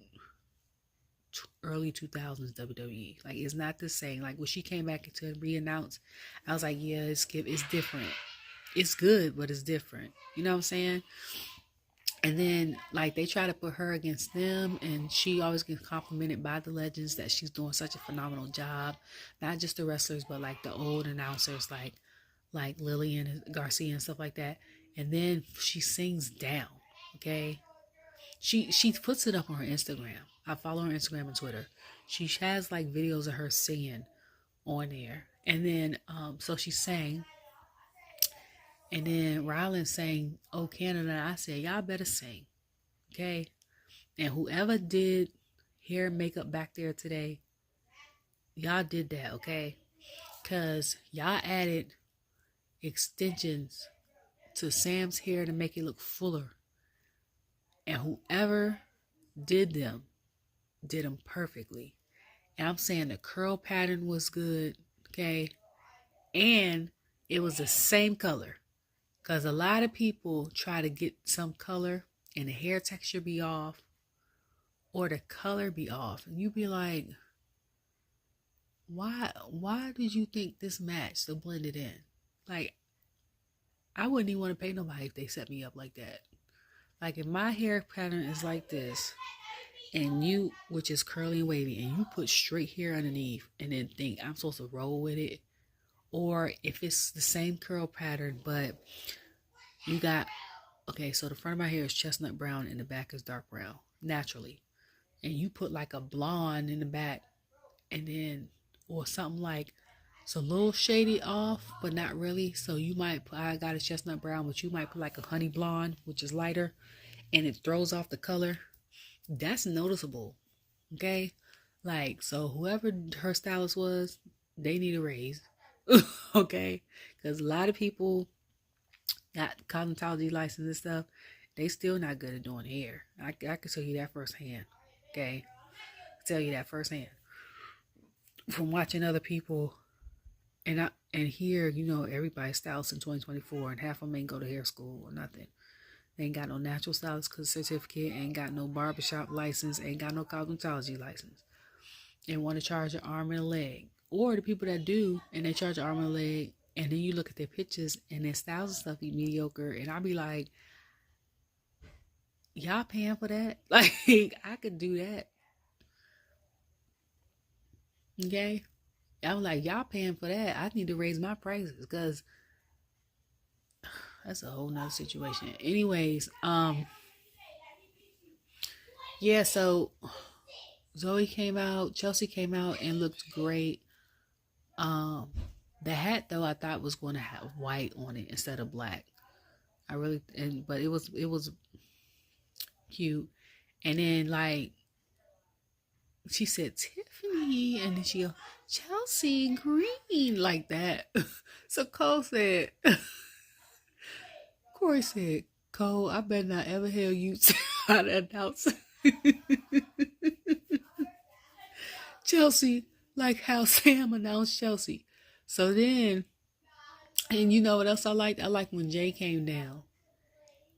early 2000s WWE. Like, it's not the same. Like when she came back to re-announce, I was like, yeah, it's different. It's good, but it's different. You know what I'm saying? And then, like, they try to put her against them, and she always gets complimented by the legends that she's doing such a phenomenal job. Not just the wrestlers, but like the old announcers, like Lillian Garcia and stuff like that. And then she sings down. Okay, she puts it up on her Instagram. I follow her Instagram and Twitter. She has like videos of her singing on there. And then, so she sang. And then Rollins sang, "Oh Canada." I said, y'all better sing. Okay. And whoever did hair and makeup back there today, y'all did that, okay? Because y'all added extensions to Sam's hair to make it look fuller. And whoever did them perfectly. And I'm saying the curl pattern was good, okay? And it was the same color. Because a lot of people try to get some color and the hair texture be off or the color be off. And you be like, why did you think this matched to blend it in? Like, I wouldn't even want to pay nobody if they set me up like that. Like, if my hair pattern is like this, and you, which is curly and wavy, and you put straight hair underneath and then think I'm supposed to roll with it, or if it's the same curl pattern, but you got, okay, so the front of my hair is chestnut brown and the back is dark brown, naturally. And you put like a blonde in the back, and then, or something like, it's a little shady off, but not really. So you might put, I got a chestnut brown, but you might put like a honey blonde, which is lighter, and it throws off the color. That's noticeable, okay? Like, so whoever her stylist was, they need a raise, okay? Because a lot of people got cosmetology license and stuff, they still not good at doing hair. I can tell you that firsthand, okay? I tell you that firsthand from watching other people, and here, you know, everybody's stylist in 2024, and half of them ain't go to hair school or nothing. They ain't got no natural stylist certificate, ain't got no barbershop license, ain't got no cosmetology license, and want to charge an arm and a leg. Or the people that do, and they charge an arm and a leg, and then you look at their pictures and their styles and stuff be mediocre, and I'll be like, y'all paying for that? Like, I could do that. Okay? I'm like, y'all paying for that. I need to raise my prices, because that's a whole nother situation. Anyways, yeah, so Zoe came out, Chelsea came out and looked great. The hat though, I thought was going to have white on it instead of black. But it was cute. And then like she said Tiffany, and then she go Chelsea Green, like that. So Cole said, Corey said, Cole, I better not ever hear you try to announce Chelsea like how Sam announced Chelsea. So then, and you know what else I liked? I like when Jay came down,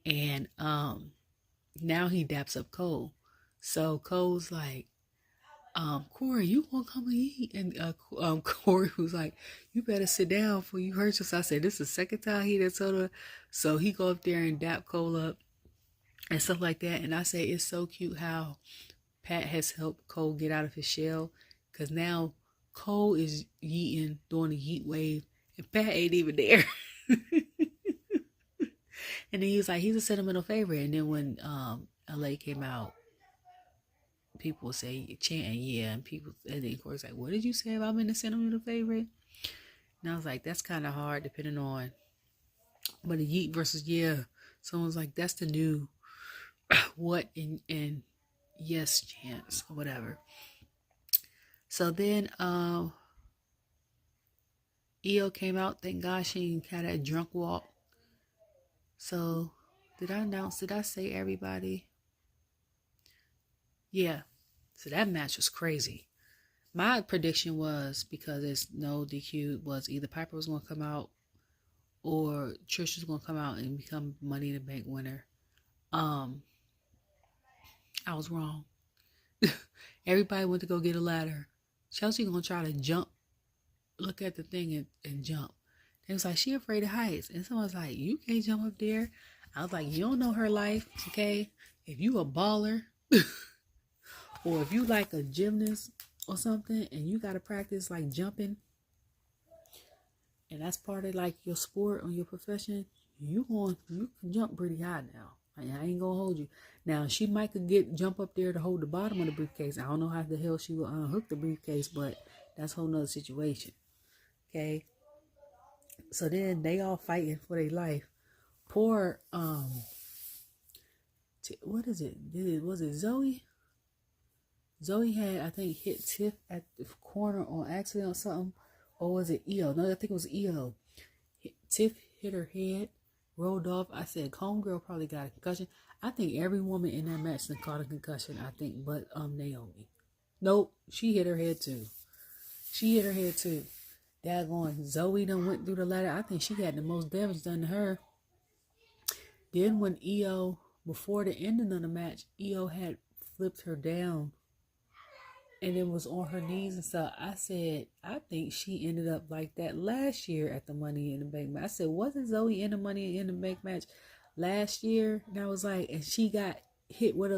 and now he daps up Cole. So Cole's like, Corey, you gonna come and eat? And Corey was like, you better sit down before you hurt yourself. I said, this is the second time he done told her. So he go up there and dap Cole up and stuff like that. And I say, it's so cute how Pat has helped Cole get out of his shell. Because now Cole is yeeting, doing the yeet wave. And Pat ain't even there. And then he was like, he's a sentimental favorite. And then when LA came out, people would say chanting, yeah, and then of course like, what did you say about being a sentimental favorite? And I was like, that's kind of hard depending on, but a yeet versus yeah, someone's like, that's the new what and yes chance or whatever. So then EO came out. Thank God she had that drunk walk. So did I say everybody? Yeah. So that match was crazy. My prediction was, because it's no DQ, was either Piper was going to come out or Trish was going to come out and become Money in the Bank winner. I was wrong. Everybody went to go get a ladder. Chelsea going to try to jump, look at the thing and jump. It was like, she afraid of heights. And someone was like, you can't jump up there. I was like, you don't know her life, okay? If you a baller... or if you like a gymnast or something and you got to practice like jumping, and that's part of like your sport or your profession, you can jump pretty high now. I ain't gonna hold you. Now she might could jump up there to hold the bottom of the briefcase. I don't know how the hell she will unhook the briefcase, but that's a whole nother situation. Okay. So then they all fighting for their life. Poor what is it? Was it Zoe? Zoe had, I think, hit Tiff at the corner on accident or something. Or was it EO? No, I think it was EO. Tiff hit her head, rolled off. I said, homegirl probably got a concussion. I think every woman in that match caught a concussion, I think, but Naomi. Nope, she hit her head too. Daggone, Zoe done went through the ladder. I think she had the most damage done to her. Then when EO, before the ending of the match, EO had flipped her down and it was on her knees and stuff. I said, I think she ended up like that last year at the Money in the Bank match. I said, wasn't Zoe in the Money in the Bank match last year? And I was like, and she got hit with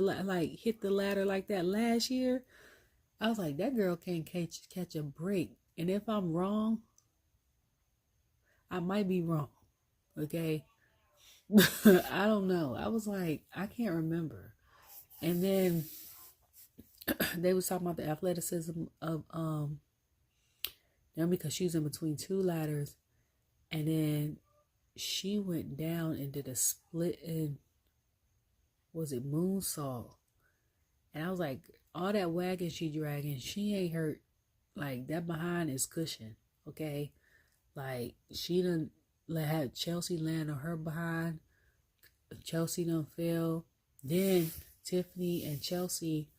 hit the ladder like that last year. I was like, that girl can't catch a break. And if I'm wrong, I might be wrong. Okay. I don't know. I was like, I can't remember. And then they was talking about the athleticism of them, because she's in between two ladders, and then she went down and did a split in, was it moonsault? And I was like, all that wagon she dragging, she ain't hurt. Like, that behind is cushion, okay? Like, she done had Chelsea land on her behind. Chelsea done fell. Then Tiffany and Chelsea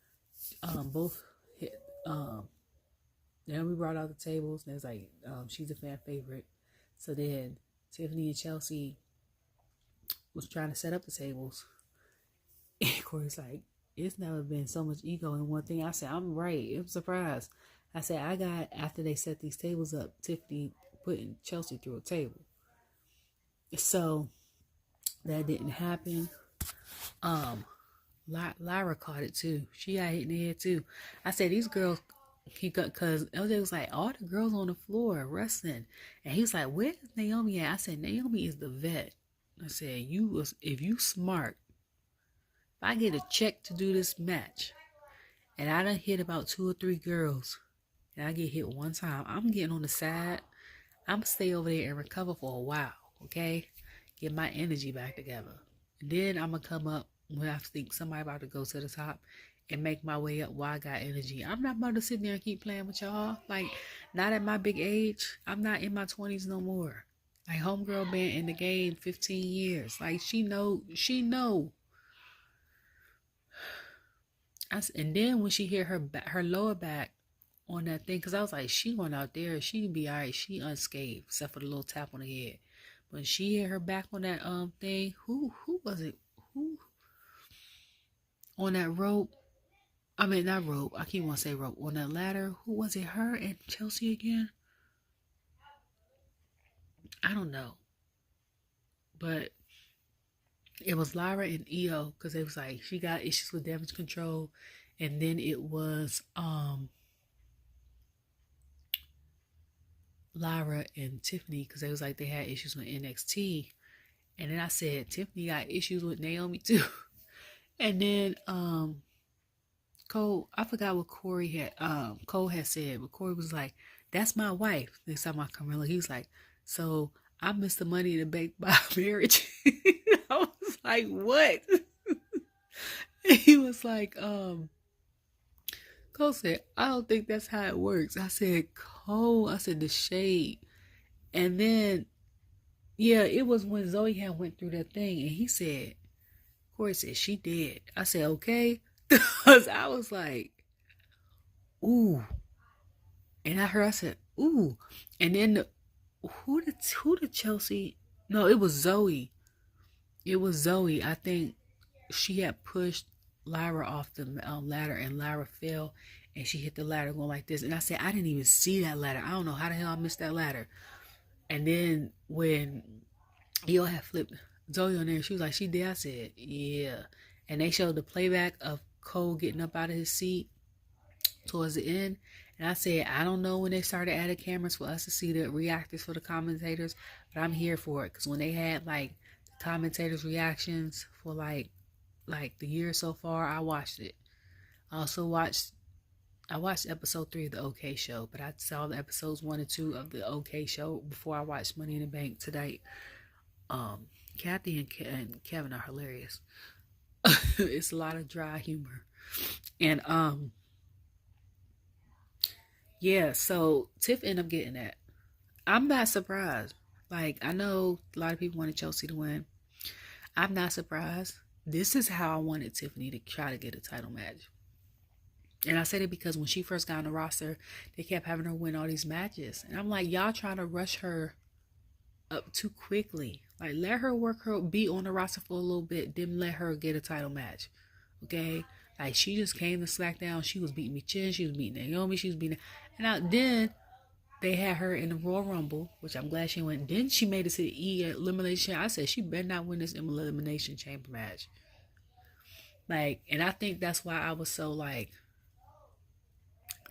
both hit. Then we brought out the tables, and it was like, she's a fan favorite. So then Tiffany and Chelsea was trying to set up the tables. And Corey's like, it's never been so much ego in one thing. I said, I'm right. I'm surprised. I said, I got, after they set these tables up, Tiffany putting Chelsea through a table. So that didn't happen. Lyra caught it too. She got hit in the head too. I said, these girls, because LJ was like, all the girls on the floor wrestling. And he was like, where's Naomi at? I said, Naomi is the vet. I said, if you smart, if I get a check to do this match, and I done hit about 2 or 3 girls, and I get hit one time, I'm getting on the side. I'm gonna stay over there and recover for a while, okay? Get my energy back together. And then I'm gonna come up when I think somebody about to go to the top and make my way up while I got energy. I'm not about to sit there and keep playing with y'all. Like, not at my big age. I'm not in my 20s no more. Like, homegirl been in the game 15 years. Like, she know. And then when she hit her lower back on that thing, because I was like, she went out there, she can be all right, she unscathed, except for the little tap on the head. When she hit her back on that thing, who was it? Who on that rope? I mean, not rope. I keep wanting to say rope. On that ladder, who was it? Her and Chelsea again? I don't know. But it was Lyra and Io, because it was like she got issues with damage control. And then it was Lyra and Tiffany, because it was like they had issues with NXT. And then I said Tiffany got issues with Naomi too. And then Cole, I forgot what Corey had Cole had said, but Corey was like, "That's my wife." Next time I come around, he was like, "So I missed the money in the bank by marriage." I was like, "What?" He was like, Cole said, "I don't think that's how it works." I said, "Cole," I said, "the shade." And then, yeah, it was when Zoe had went through that thing, and he said, Corey said, "She did." I said, "Okay." Because I was like, ooh. And I said, ooh. And then who did Chelsea? No, it was Zoe. It was Zoe. I think she had pushed Lyra off the ladder, and Lyra fell, and she hit the ladder going like this. And I said, I didn't even see that ladder. I don't know how the hell I missed that ladder. And then when Io had flipped Zoe on there, she was like, "She did." I said, "Yeah." And they showed the playback of Cole getting up out of his seat towards the end. And I said, I don't know when they started adding cameras for us to see the reactors for the commentators, but I'm here for it. Because when they had like the commentators' reactions for like the year so far, I watched it. I watched episode 3 of the OK Show, but I saw the episodes 1 and 2 of the OK Show before I watched Money in the Bank tonight. Kathy and Kevin are hilarious. It's a lot of dry humor. And yeah, so Tiff ended up getting that. I'm not surprised. Like, I know a lot of people wanted Chelsea to win. I'm not surprised. This is how I wanted Tiffany to try to get a title match. And I said it because when she first got on the roster, they kept having her win all these matches. And I'm like, y'all trying to rush her up too quickly. Like, let her be on the roster for a little bit, then let her get a title match. Okay? Like, she just came to SmackDown. She was beating Michin. She was beating Naomi. She was beating... And then they had her in the Royal Rumble, which I'm glad she went. Then she made it to the Elimination. I said, she better not win this Elimination Chamber match. Like, and I think that's why I was so, like,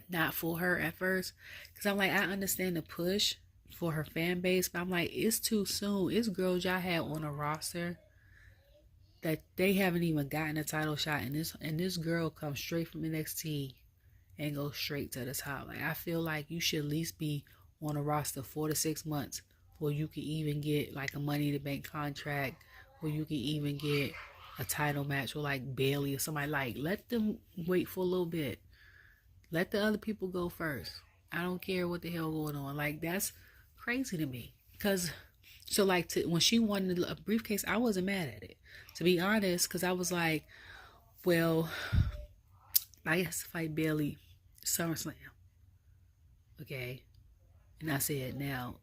not for her at first. Because I'm like, I understand the push for her fan base, but I'm like, it's too soon. It's girls y'all had on a roster that they haven't even gotten a title shot, and this girl comes straight from NXT and goes straight to the top. Like, I feel like you should at least be on a roster 4 to 6 months before you can even get like a Money in the Bank contract, where you can even get a title match with like Bailey or somebody. Like, let them wait for a little bit. Let the other people go first. I don't care what the hell going on. Like, that's crazy to me. Because, so like, when she won the briefcase, I wasn't mad at it, to be honest. Because I was like, well, I have to fight Bailey SummerSlam. Okay? And I said, now,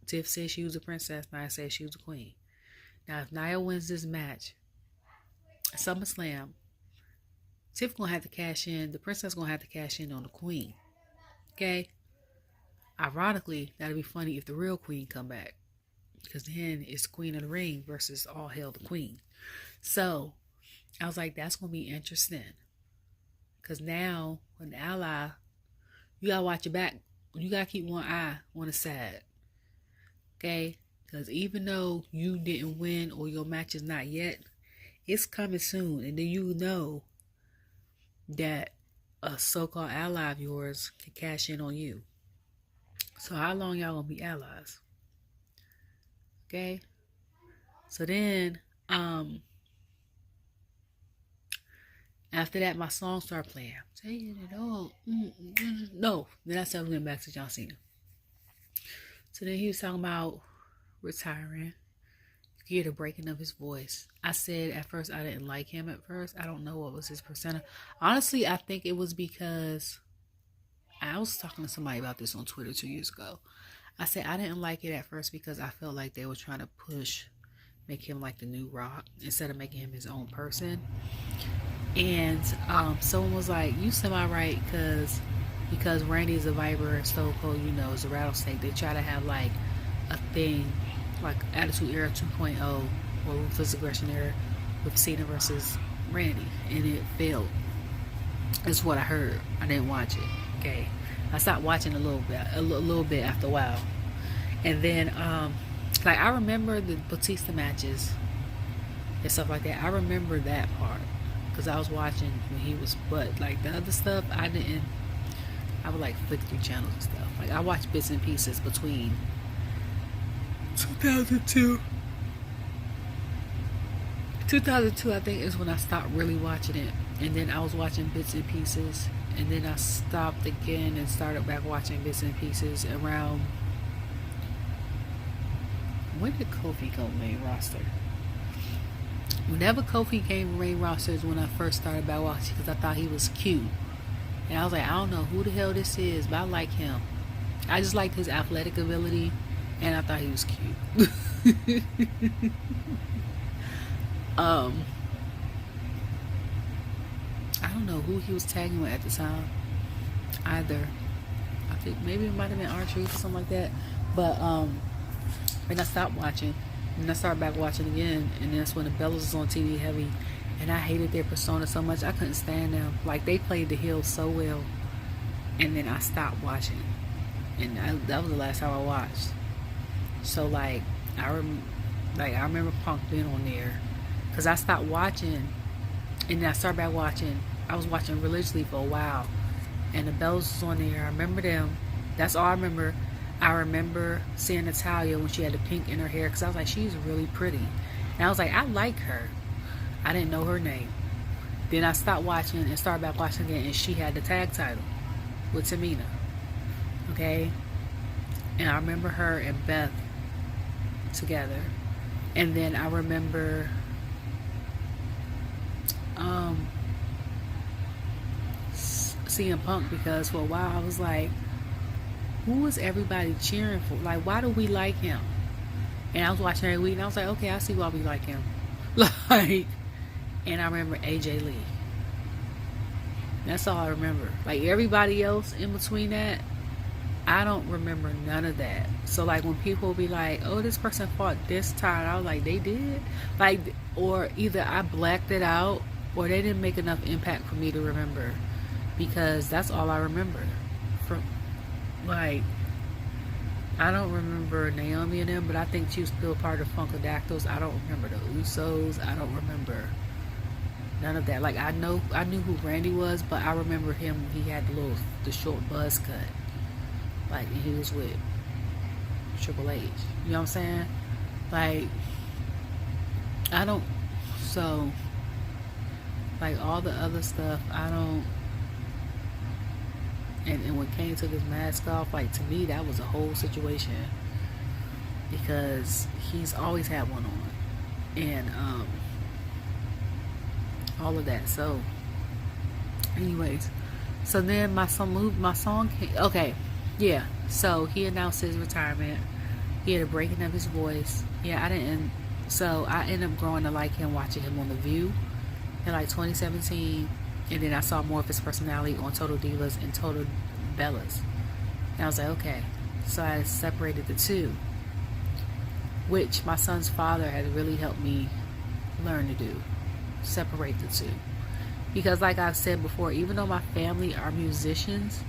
Tiff said she was a princess. Nia said she was a queen. Now, if Nia wins this match, SummerSlam, Tiff gonna have to cash in. The princess gonna have to cash in on the queen. Okay? Ironically, that'd be funny if the real queen come back, because then it's Queen of the Ring versus All Hail the Queen. So I was like, that's gonna be interesting, because now when the ally, you gotta watch your back. You gotta keep one eye on the side. Okay? Because even though you didn't win or your match is not yet, it's coming soon, and then you know that a so-called ally of yours can cash in on you. So how long y'all gonna be allies? Okay? So then, after that, my song started playing. Saying it all. No. Then I started going back to John Cena. So then he was talking about retiring. You hear the breaking of his voice. I said at first I didn't like him at first. I don't know what was his persona. Honestly, I think it was because I was talking to somebody about this on Twitter 2 years ago. I said I didn't like it at first because I felt like they were trying to make him like the new Rock instead of making him his own person. And someone was like, you semi-right, because Randy is a viper and Stone Cold, you know, is a rattlesnake. They try to have like a thing like Attitude Era 2.0 or Ruthless Aggression Era with Cena versus Randy, and it failed. That's what I heard. I didn't watch it. Okay, I stopped watching a little bit after a while, and then like I remember the Batista matches and stuff like that. I remember that part because I was watching when he was, but like the other stuff I didn't. I would like flick through channels and stuff. Like I watched bits and pieces between 2002 I think is when I stopped really watching it, and then I was watching bits and pieces, and then I stopped again and started back watching bits and pieces around, when did Kofi go main roster? Whenever Kofi came main roster is when I first started back watching, because I thought he was cute, and I was like, I don't know who the hell this is, but I like him. I just liked his athletic ability, and I thought he was cute. I don't know who he was tagging with at the time either. I think maybe it might have been R-Truth or something like that. But and I stopped watching, and I started back watching again, and that's when the Bellas was on TV heavy, and I hated their persona so much. I couldn't stand them. Like they played the heel so well, and then I stopped watching, and that was the last time I watched. So like I remember Punk being on there, because I stopped watching, and then I started back watching. I was watching religiously for a while, and the Bellas was on there. I remember them. That's all I remember. I remember seeing Natalya when she had the pink in her hair, because I was like, she's really pretty, and I was like, I like her. I didn't know her name. Then I stopped watching and started back watching again, and she had the tag title with Tamina. Okay, and I remember her and Beth together, and then I remember CM Punk, because for a while I was like, who is everybody cheering for? Like, why do we like him? And I was watching every week, and I was like, okay, I see why we like him. Like, and I remember AJ Lee. That's all I remember. Like, everybody else in between that, I don't remember none of that. So like when people be like, oh, this person fought this time, I was like, they did? Like, or either I blacked it out, or they didn't make enough impact for me to remember, because that's all I remember. From like, I don't remember Naomi and them, but I think she was still part of Funkadactyls. I don't remember the Usos. I don't remember none of that. Like I knew who Randy was, but I remember him. He had the short buzz cut. Like, and he was with Triple H. You know what I'm saying? Like, I don't. So, like all the other stuff, I don't. And when Kane took his mask off, like to me that was a whole situation, because he's always had one on, and all of that. So anyways, so then my song came. Okay, yeah, so he announced his retirement. He had a breaking of his voice. Yeah, so I ended up growing to like him, watching him on The View in like 2017. And then I saw more of his personality on Total Divas and Total Bellas. And I was like, okay. So I separated the two, which my son's father has really helped me learn to do. Separate the two. Because like I've said before, even though my family are musicians,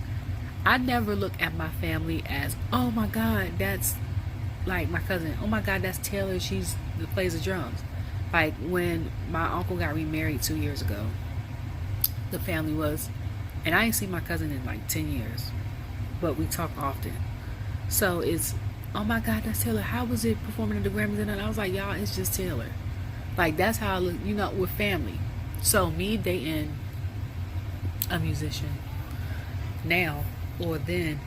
I never look at my family as, oh my God, that's like my cousin. Oh my God, that's Taylor. She plays the drums. Like when my uncle got remarried 2 years ago, the family was, and I ain't seen my cousin in like 10 years, but we talk often. So it's, oh my God, that's Taylor. How was it performing at the Grammys? And I was like, y'all, it's just Taylor. Like that's how I look, you know, with family. So me dating a musician now or then,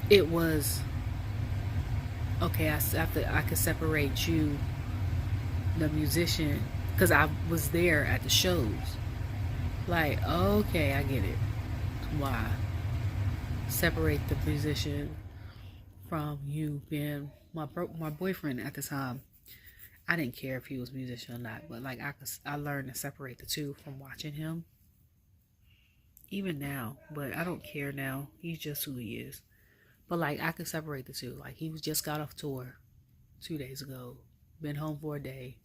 it was okay. I could separate you, the musician, because I was there at the shows. Like, okay, I get it. Why? Separate the musician from you being my boyfriend at the time. I didn't care if he was a musician or not, but like I learned to separate the two from watching him. Even now, but I don't care now. He's just who he is. But like I could separate the two. Like he was just got off tour 2 days ago. Been home for a day.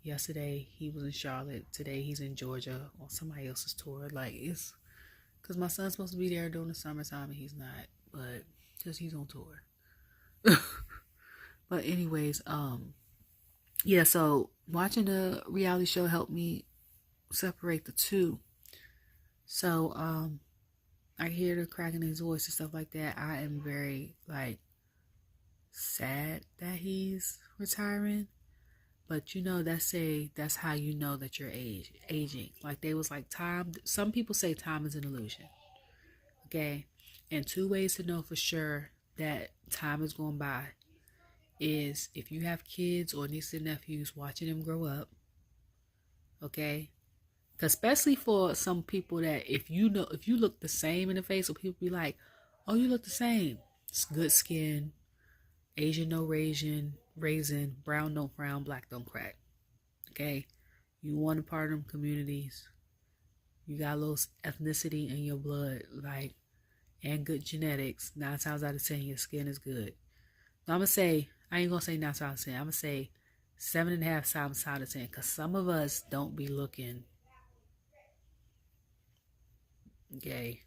Yesterday he was in Charlotte. Today he's in Georgia on somebody else's tour. Like it's because my son's supposed to be there during the summertime and he's not. But because he's on tour. But anyways, yeah, so watching the reality show helped me separate the two. So, I hear the crack in his voice and stuff like that. I am very, like, sad that he's retiring. But, you know, that's how you know that you're aging. Like, they was like, time, some people say time is an illusion. Okay? And 2 ways to know for sure that time is going by is if you have kids or nieces and nephews, watching them grow up. Okay? Especially for some people that if you look the same in the face, so people be like, oh, you look the same. It's good skin, Asian no raisin, brown don't frown, black don't crack. Okay? You want to part of them communities. You got a little ethnicity in your blood, like, and good genetics. 9 times out of 10, your skin is good. Now, I'm going to say, I ain't going to say 9 times out of 10. I'm going to say 7.5 times out of 10. Because some of us don't be looking gay.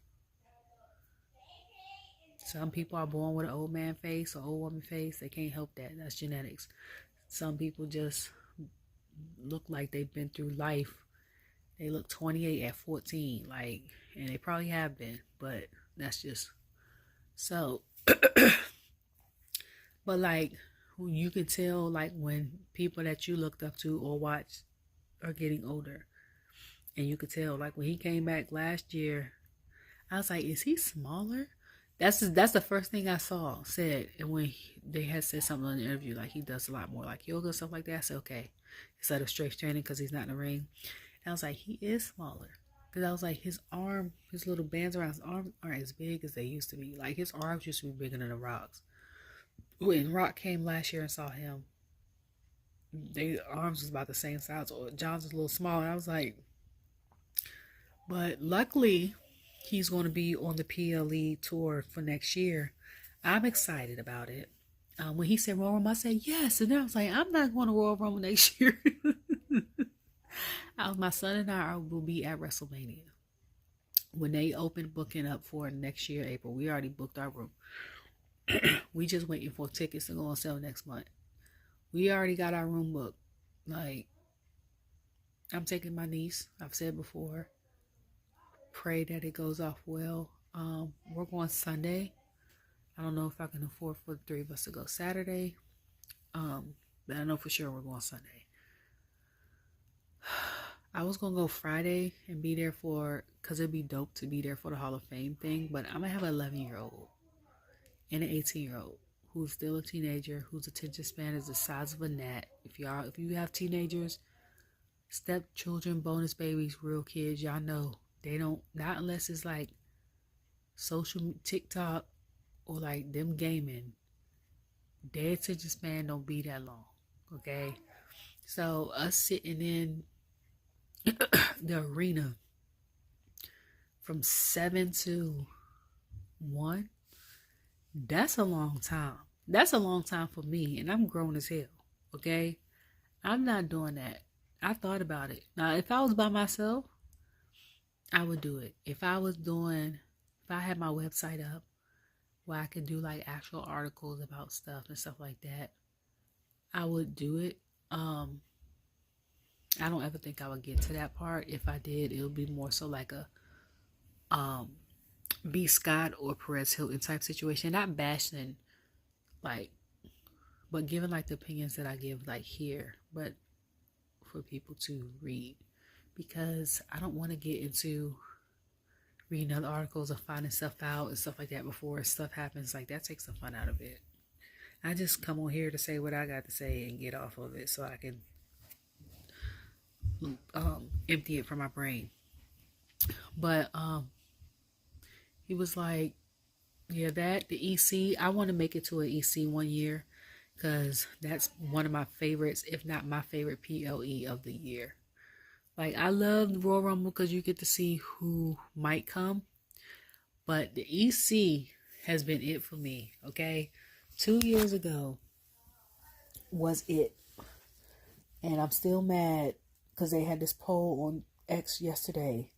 Some people are born with an old man face or old woman face. They can't help that. That's genetics. Some people just look like they've been through life. They look 28 at 14, like, and they probably have been, but that's just so. But like, you can tell, like, when people that you looked up to or watched are getting older, and you could tell, like, when he came back last year, I was like, is he smaller? That's the first thing I saw said. And when they had said something in the interview, like he does a lot more like yoga and stuff like that, I said, okay, instead of strength training because he's not in the ring. And I was like, he is smaller. Because I was like, his little bands around his arm aren't as big as they used to be. Like his arms used to be bigger than the Rock's. When Rock came last year and saw him, their arms was about the same size. Or John's was a little smaller. And I was like, but luckily, he's going to be on the PLE tour for next year. I'm excited about it. When he said Royal Rumble, I said yes. And then I was like, I'm not going to Royal Rumble next year. My son and I will be at WrestleMania. When they open booking up for next year, April, we already booked our room. We just waiting for tickets to go on sale next month. We already got our room booked. Like, I'm taking my niece. I've said before. Pray that it goes off well. We're going Sunday. I don't know if I can afford for the 3 of us to go Saturday. But I know for sure we're going Sunday. I was going to go Friday and be there because it'd be dope to be there for the Hall of Fame thing. But I'm going to have an 11-year-old and an 18-year-old who's still a teenager, whose attention span is the size of a gnat. If you have teenagers, stepchildren, bonus babies, real kids, y'all know. They don't, not unless it's like social TikTok or like them gaming. Their attention span don't be that long. Okay. So us sitting in the arena from 7 to 1, that's a long time. That's a long time for me. And I'm grown as hell. Okay. I'm not doing that. I thought about it. Now, if I was by myself, I would do it. If I had my website up where I could do like actual articles about stuff and stuff like that, I would do it. I don't ever think I would get to that part. If I did, it would be more so like a B. Scott or Perez Hilton type situation. Not bashing, like, but giving like the opinions that I give like here, but for people to read. Because I don't want to get into reading other articles or finding stuff out and stuff like that before stuff happens. Like, that takes the fun out of it. I just come on here to say what I got to say and get off of it so I can empty it from my brain. But he was like, yeah, the EC, I want to make it to an EC one year. because that's one of my favorites, if not my favorite PLE of the year. Like, I love the Royal Rumble because you get to see who might come, but the EC has been it for me, okay? 2 years ago was it, and I'm still mad because they had this poll on X yesterday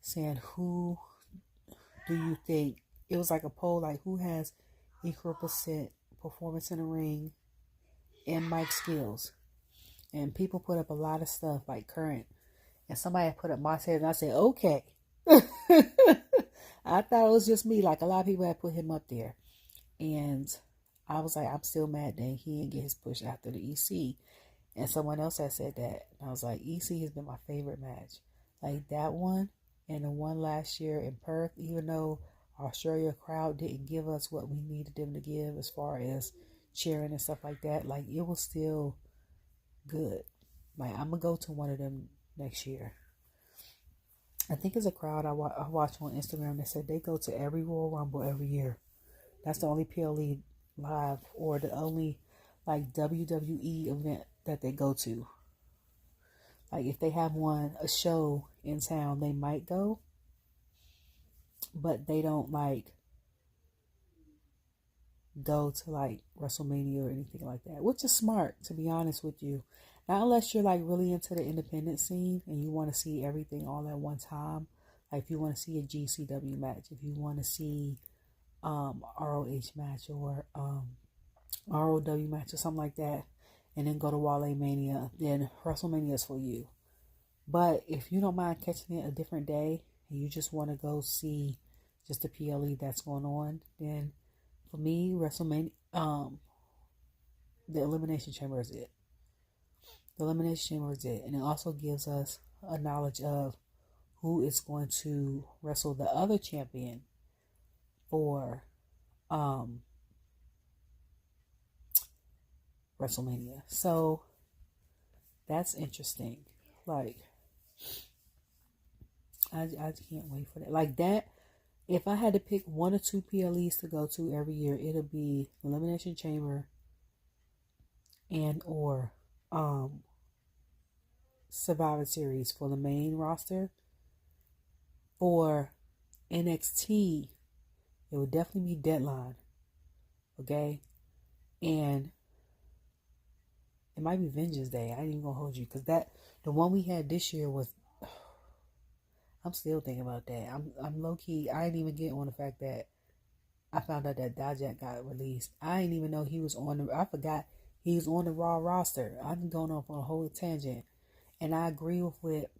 saying, who do you think, it was like a poll, like, who has equal percent performance in the ring and mic skills? And people put up a lot of stuff like current, and somebody put up Montez, and I said, okay. I thought it was just me. Like, a lot of people had put him up there, and I was like, I'm still mad that he didn't get his push after the EC. And someone else had said that, and I was like, EC has been my favorite match. Like, that one and the one last year in Perth, even though Australia crowd didn't give us what we needed them to give as far as cheering and stuff like that, like, it was still good. Like, I'm gonna go to one of them next year. I think it's a crowd I watch on Instagram that said they go to every Royal Rumble every year. That's the only PLE live or the only like WWE event that they go to. Like, if they have a show in town, they might go, but they don't like go to like WrestleMania or anything like that, which is smart, to be honest with you. Not unless you're like really into the independent scene and you want to see everything all at one time. Like, if you want to see a GCW match, if you want to see ROH match or ROW match or something like that, and then go to Wale Mania, then WrestleMania is for you. But if you don't mind catching it a different day and you just want to go see just the PLE that's going on, then for me, WrestleMania, the Elimination Chamber is it. The Elimination Chamber is it. And it also gives us a knowledge of who is going to wrestle the other champion for WrestleMania. So that's interesting. Like, I can't wait for that. Like, that, if I had to pick one or two PLEs to go to every year, it'll be Elimination Chamber and or Survivor Series for the main roster. For NXT, it would definitely be Deadline. Okay? And it might be Vengeance Day. I ain't even gonna hold you, because the one we had this year was, I'm still thinking about that. I'm low key. I ain't even get on the fact that I found out that Dijak got released. I didn't even know he was I forgot he was on the Raw roster. I've been going off on a whole tangent, and I agree with what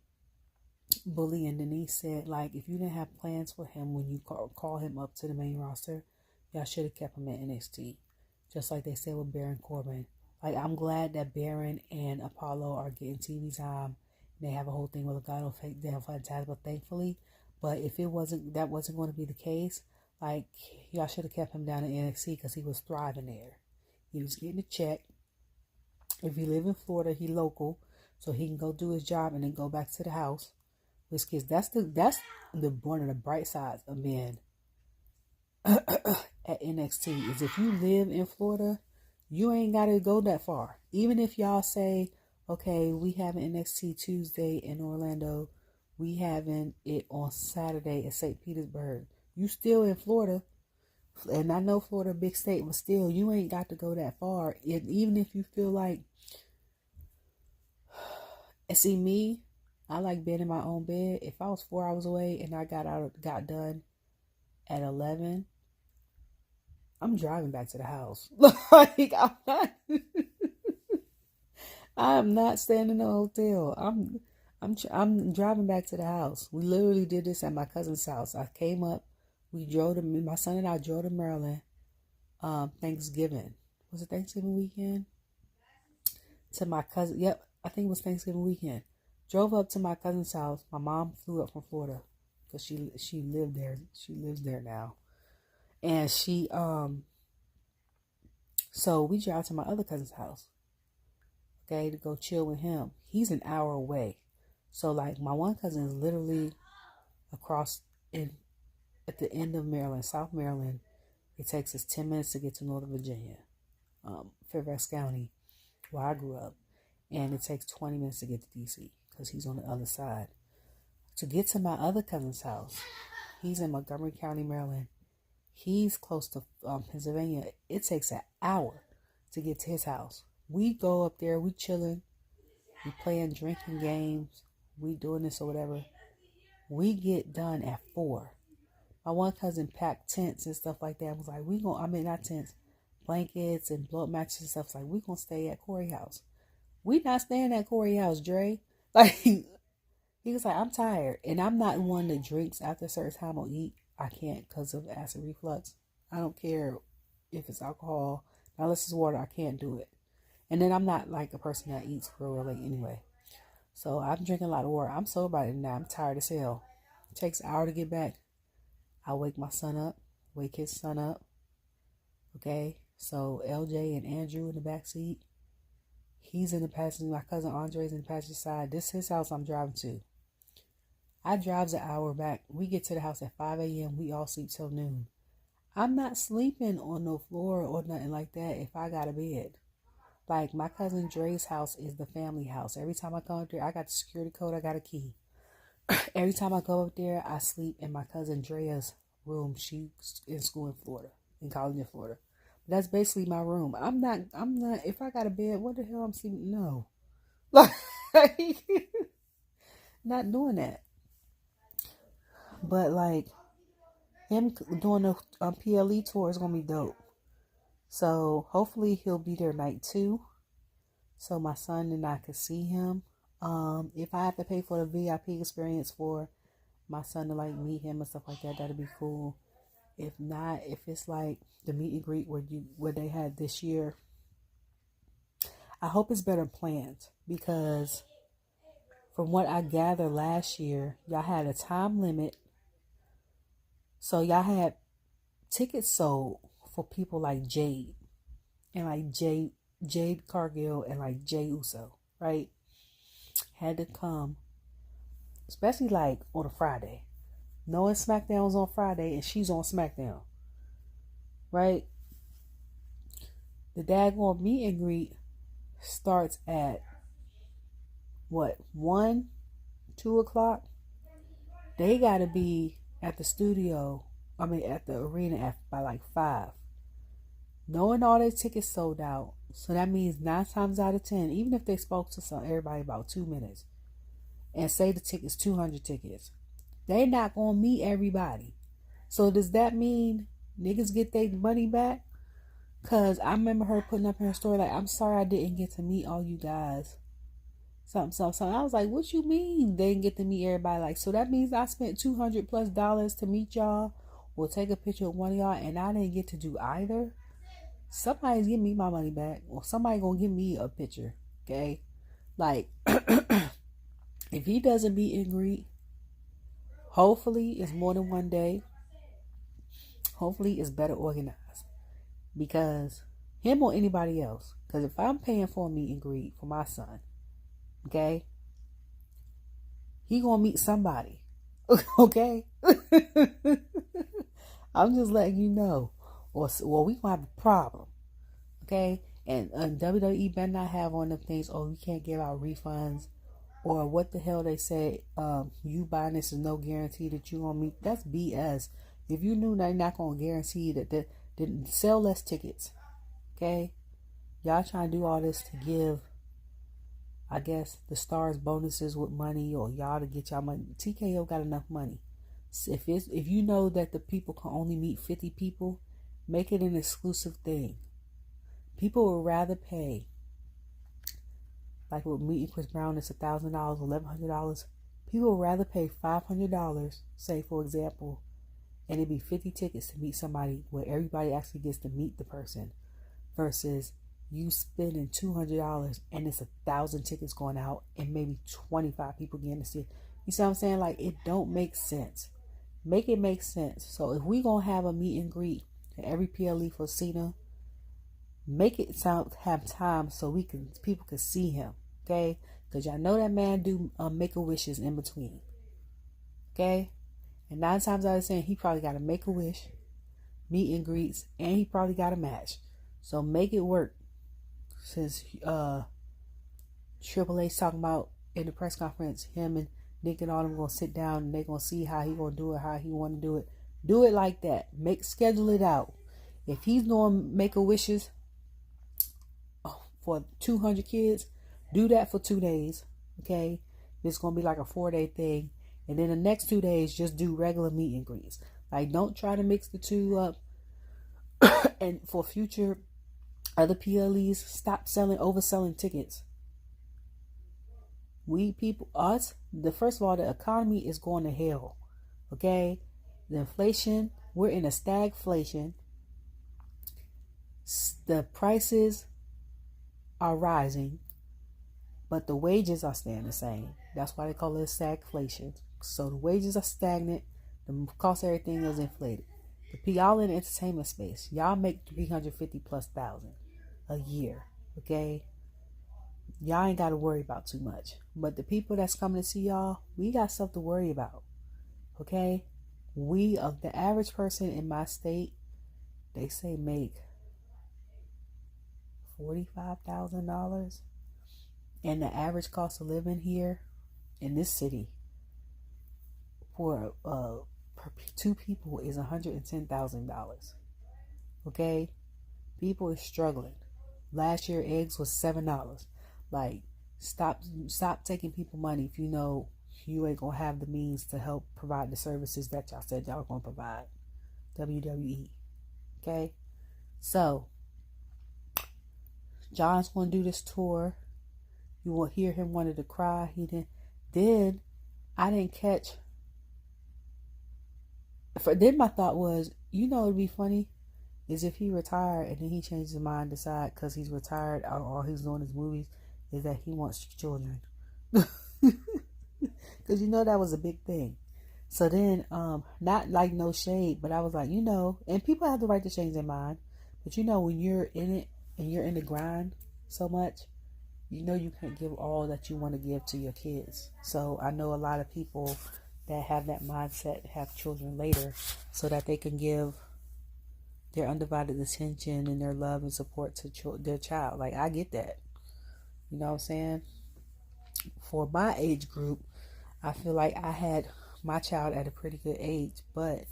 Bully and Denise said. Like, if you didn't have plans for him when you call him up to the main roster, y'all should have kept him at NXT, just like they said with Baron Corbin. Like, I'm glad that Baron and Apollo are getting TV time. They have a whole thing with Legado del Fantasma, thankfully. But if that wasn't going to be the case, like, y'all should have kept him down in NXT because he was thriving there. He was getting a check. If he live in Florida, he local, so he can go do his job and then go back to the house with his kids. That's one of the bright sides of being at NXT, is if you live in Florida, you ain't got to go that far. Even if y'all say, okay, we have an NXT Tuesday in Orlando, we having it on Saturday in St. Petersburg, you still in Florida. And I know Florida a big state, but still, you ain't got to go that far. And even if you feel like, and see me, I like being in my own bed. If I was 4 hours away and I got done at 11, I'm driving back to the house. Like, I'm not staying in a hotel. I'm driving back to the house. We literally did this at my cousin's house. I came up. My son and I drove to Maryland. Thanksgiving. Was it Thanksgiving weekend? To my cousin. Yep, I think it was Thanksgiving weekend. Drove up to my cousin's house. My mom flew up from Florida because she lived there. She lives there now. And so we drive to my other cousin's house, okay, to go chill with him. He's an hour away. So, like, my one cousin is literally across at the end of Maryland, South Maryland. It takes us 10 minutes to get to Northern Virginia. Fairfax County, where I grew up. And it takes 20 minutes to get to DC because he's on the other side. To get to my other cousin's house, he's in Montgomery County, Maryland. He's close to Pennsylvania. It takes an hour to get to his house. We go up there, we chilling, we playing drinking games, we doing this or whatever. We get done at 4. My one cousin packed tents and stuff like that. I was like, not tents, blankets and blow up mattresses and stuff. It's like, we gonna stay at Corey's house. We not staying at Corey's house, Dre. Like, he was like, I'm tired. And I'm not one that drinks after a certain time or eat. I can't because of acid reflux. I don't care if it's alcohol. Unless it's water, I can't do it. And then I'm not like a person that eats real late anyway. So I'm drinking a lot of water. I'm sober by it now. I'm tired as hell. It takes an hour to get back. I wake my son up. Wake his son up. Okay? So LJ and Andrew in the back seat. He's in the passenger. My cousin Andre's in the passenger side. This is his house I'm driving to. I drives an hour back. We get to the house at 5 a.m. We all sleep till noon. I'm not sleeping on no floor or nothing like that if I got a bed. Like, my cousin Dre's house is the family house. Every time I come up there, I got the security code. I got a key. Every time I go up there, I sleep in my cousin Drea's room. She's in school in Florida, in college in Florida. But that's basically my room. I'm not, if I got a bed, what the hell I'm sleeping? No. Like, not doing that. But, like, him doing a PLE tour is going to be dope. So, hopefully he'll be there night 2. So, my son and I could see him. If I have to pay for the VIP experience for my son to, like, meet him and stuff like that, that'd be cool. If not, if it's, like, the meet and greet where they had this year, I hope it's better planned. Because from what I gathered last year, y'all had a time limit. So y'all had tickets sold for people like Jade and like Jade Cargill and like Jay Uso, right? Had to come, especially like on a Friday. Knowing SmackDown was on Friday and she's on SmackDown, right? The daggone meet and greet starts at what, 1, 2 o'clock? They gotta be at the studio, at the arena by like 5. Knowing all their tickets sold out, so that means 9 times out of 10, even if they spoke to everybody about 2 minutes, and say the tickets 200 tickets, they not gonna meet everybody. So does that mean niggas get their money back? Cause I remember her putting up in her story like, I'm sorry I didn't get to meet all you guys. Something. I was like, what you mean they didn't get to meet everybody? Like, so that means I spent $200+ to meet y'all or take a picture with one of y'all and I didn't get to do either? Somebody's giving me my money back or somebody gonna give me a picture, okay? Like, if he doesn't meet and greet, hopefully it's more than one day. Hopefully it's better organized. Because him or anybody else, because if I'm paying for a meet and greet for my son, okay, he gonna meet somebody. Okay. I'm just letting you know, or we gonna have a problem. Okay. And WWE better not have one of them things, oh, we can't give out refunds, or what the hell they say, you buying this is no guarantee that you gonna meet. That's BS. If you knew they're not gonna guarantee that then sell less tickets. Okay. Y'all trying to do all this to give, I guess, the stars bonuses with money, or y'all to get y'all money. TKO got enough money. So if you know that the people can only meet 50 people, make it an exclusive thing. People would rather pay, like with meeting Chris Brown, it's $1,000, $1,100. People would rather pay $500, say for example, and it'd be 50 tickets to meet somebody where everybody actually gets to meet the person, versus you spending $200 and it's 1,000 tickets going out and maybe 25 people getting to see it. You see what I'm saying? Like, it don't make sense. Make it make sense. So if we gonna have a meet and greet at every PLE for Cena, make it have time so people can see him. Okay? Because y'all know that man do make-a-wishes in between. Okay? And 9 times out of 10, he probably got a make-a-wish, meet and greets, and he probably got a match. So make it work. since Triple H talking about in the press conference, him and Nick and all them gonna sit down and they gonna see how he gonna do it, how he wanna do it. Do it like that. Schedule it out. If he's doing Make-A-Wishes for 200 kids, do that for 2 days. Okay, it's gonna be like a 4-day thing, and then the next 2 days just do regular meet and greets. Like, don't try to mix the two up. And for future other PLEs, stop overselling tickets. We people, first of all, the economy is going to hell. Okay, the inflation, we're in a stagflation. The prices are rising, but the wages are staying the same. That's why they call it stagflation. So the wages are stagnant. The cost of everything is inflated. Y'all in the entertainment space, y'all make 350 plus thousand a year. Okay, y'all ain't got to worry about too much. But the people that's coming to see y'all, we got stuff to worry about. Okay, the average person in my state, they say make $45,000, and the average cost of living here in this city for per 2 people is $110,000. Okay, people is struggling. Last year eggs was $7. Like, stop taking people money if you know you ain't gonna have the means to help provide the services that y'all said y'all gonna provide. WWE. Okay, so John's gonna do this tour. You will hear him wanted to cry. He didn't. Then I didn't catch. Then my thought was, it'd be funny is if he retired and then he changed his mind, decide because he's retired, all he's doing is movies, is that he wants children. Because that was a big thing. So then, not like no shade, but I was like, and people have the right to change their mind. But when you're in it and you're in the grind so much, you can't give all that you want to give to your kids. So I know a lot of people that have that mindset have children later so that they can give their undivided attention and their love and support to their child. Like, I get that. You know what I'm saying? For my age group, I feel like I had my child at a pretty good age, but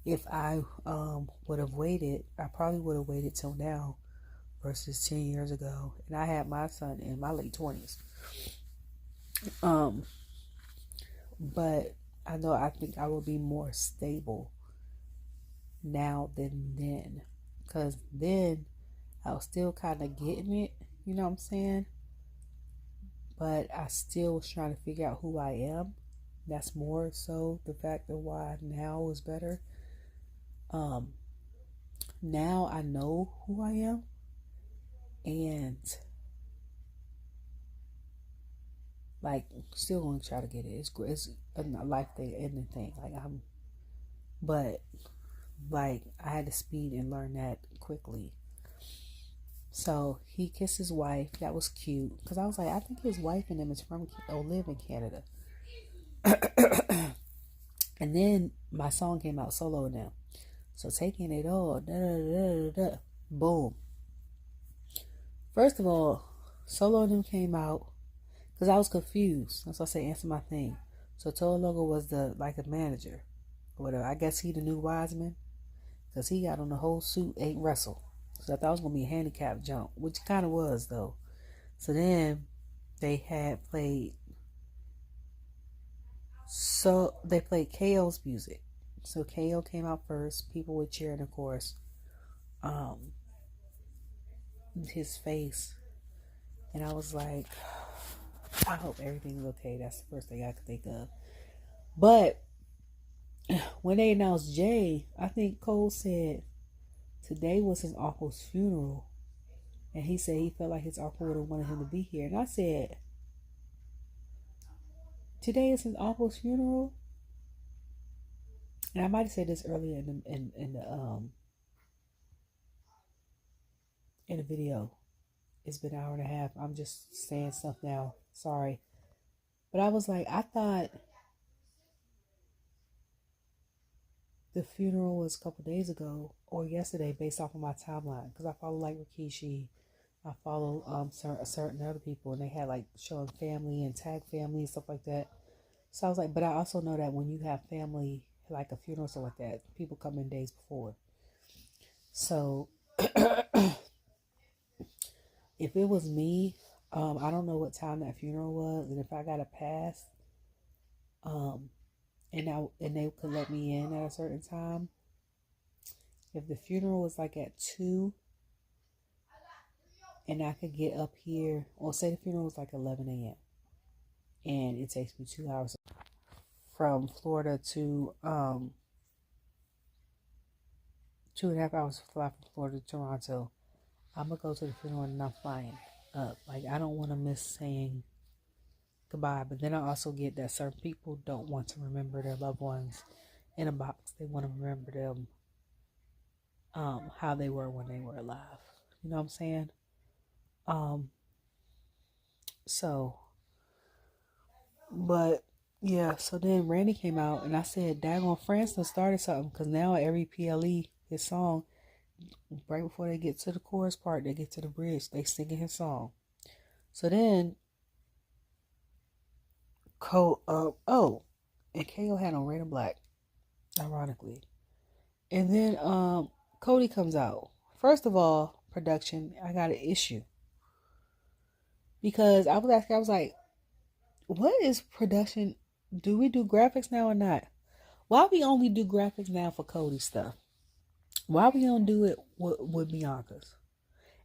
if I would have waited, I probably would have waited till now versus 10 years ago. And I had my son in my late 20s. But I think I will be more stable now than then. Because then I was still kind of getting it, you know what I'm saying? But I still was trying to figure out who I am. That's more so the fact of why now is better. Now I know who I am. And like, still gonna try to get it. It's a life thing, ending thing. But like, I had to speed and learn that quickly. So he kissed his wife. That was cute. Because I was like, I think his wife and him is from or live in Canada. And then my song came out, Solo now. So taking it all, boom. First of all, Solo and them came out because I was confused. That's why I say answer my thing. So Tolo Logo was the manager or whatever. I guess he the new Wiseman because he got on the whole suit, ain't wrestle. So I thought it was gonna be a handicap jump, which kind of was though. So then they played KO's music. So KO came out first. People were cheering, of course. His face, and I was like, I hope everything's okay. That's the first thing I could think of. But when they announced Jay, I think Cole said today was his uncle's funeral, and he said he felt like his uncle would have wanted him to be here. And I said, today is his uncle's funeral. And I might have said this earlier in the video. It's been an hour and a half. I'm just saying stuff now. Sorry. But I was like, I thought the funeral was a couple days ago or yesterday based off of my timeline. Because I follow like Rikishi. I follow certain other people, and they had like showing family and tag family and stuff like that. So I was like, but I also know that when you have family, like a funeral or something like that, people come in days before. So if it was me, I don't know what time that funeral was, and if I got a pass, um, and they could let me in at a certain time. If the funeral was like at 2, and I could get up here, or say the funeral was like 11 a.m. and it takes me 2 hours from Florida to 2.5 hours to fly from Florida to Toronto. I'm gonna go to the funeral and I'm flying up. Like, I don't want to miss saying goodbye, but then I also get that certain people don't want to remember their loved ones in a box. They want to remember them how they were when they were alive. You know what I'm saying? Um, so, but yeah, so then Randy came out and I said, daggone, France done started something, because now every PLE, his song, right before they get to the chorus part, they get to the bridge, they singing his song. So then, and KO had on red and black, ironically. And then Cody comes out. First of all, production, I got an issue. Because I was asking, I was like, what is production? Do we do graphics now or not? Why we only do graphics now for Cody stuff? Why we don't do it with Bianca's?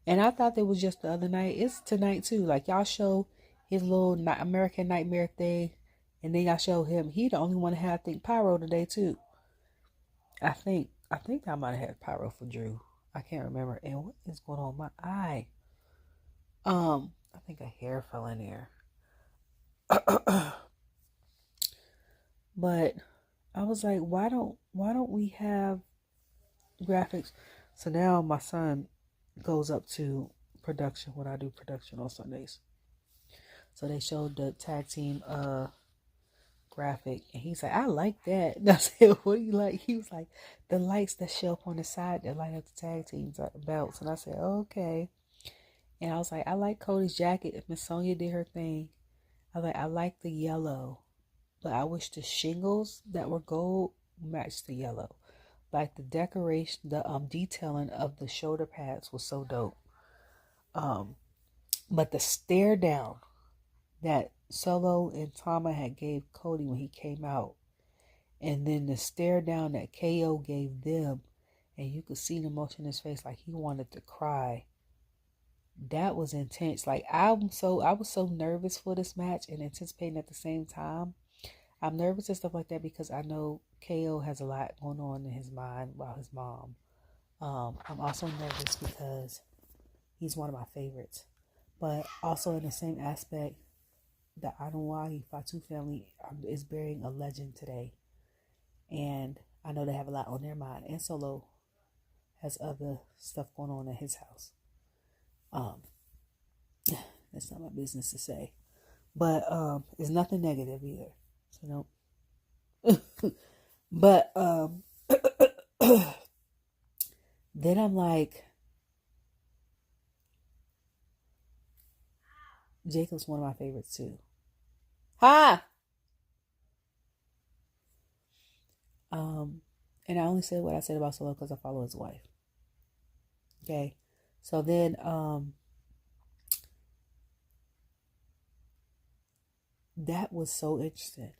And I thought it was just the other night. It's tonight too. Like, y'all show his little American Nightmare thing, and then y'all show him. He the only one that had, I think, pyro today too. I think I might have had pyro for Drew. I can't remember. And what is going on with my eye? I think a hair fell in there. But I was like, why don't we have graphics? So now my son goes up to production when I do production on Sundays. So they showed the tag team graphic, and he's like, I like that. And I said, what do you like? He was like, the lights that show up on the side that light up the tag teams belts. And I said, okay. And I was like, I like Cody's jacket. Miss Sonia did her thing. I like the yellow, but I wish the shingles that were gold matched the yellow. Like, the decoration, the detailing of the shoulder pads was so dope. But the stare down that Solo and Tama had gave Cody when he came out, and then the stare down that KO gave them, and you could see the emotion in his face, like he wanted to cry. That was intense. Like, I was so nervous for this match and anticipating at the same time. I'm nervous and stuff like that because I know KO has a lot going on in his mind about his mom. I'm also nervous because he's one of my favorites. But also in the same aspect, the Anoa'i Fatu family is burying a legend today. And I know they have a lot on their mind. And Solo has other stuff going on at his house. That's not my business to say. But it's nothing negative either. So no. But then I'm like, Jacob's one of my favorites too. Ha! And I only said what I said about Solo because I follow his wife. Okay. So then that was so interesting.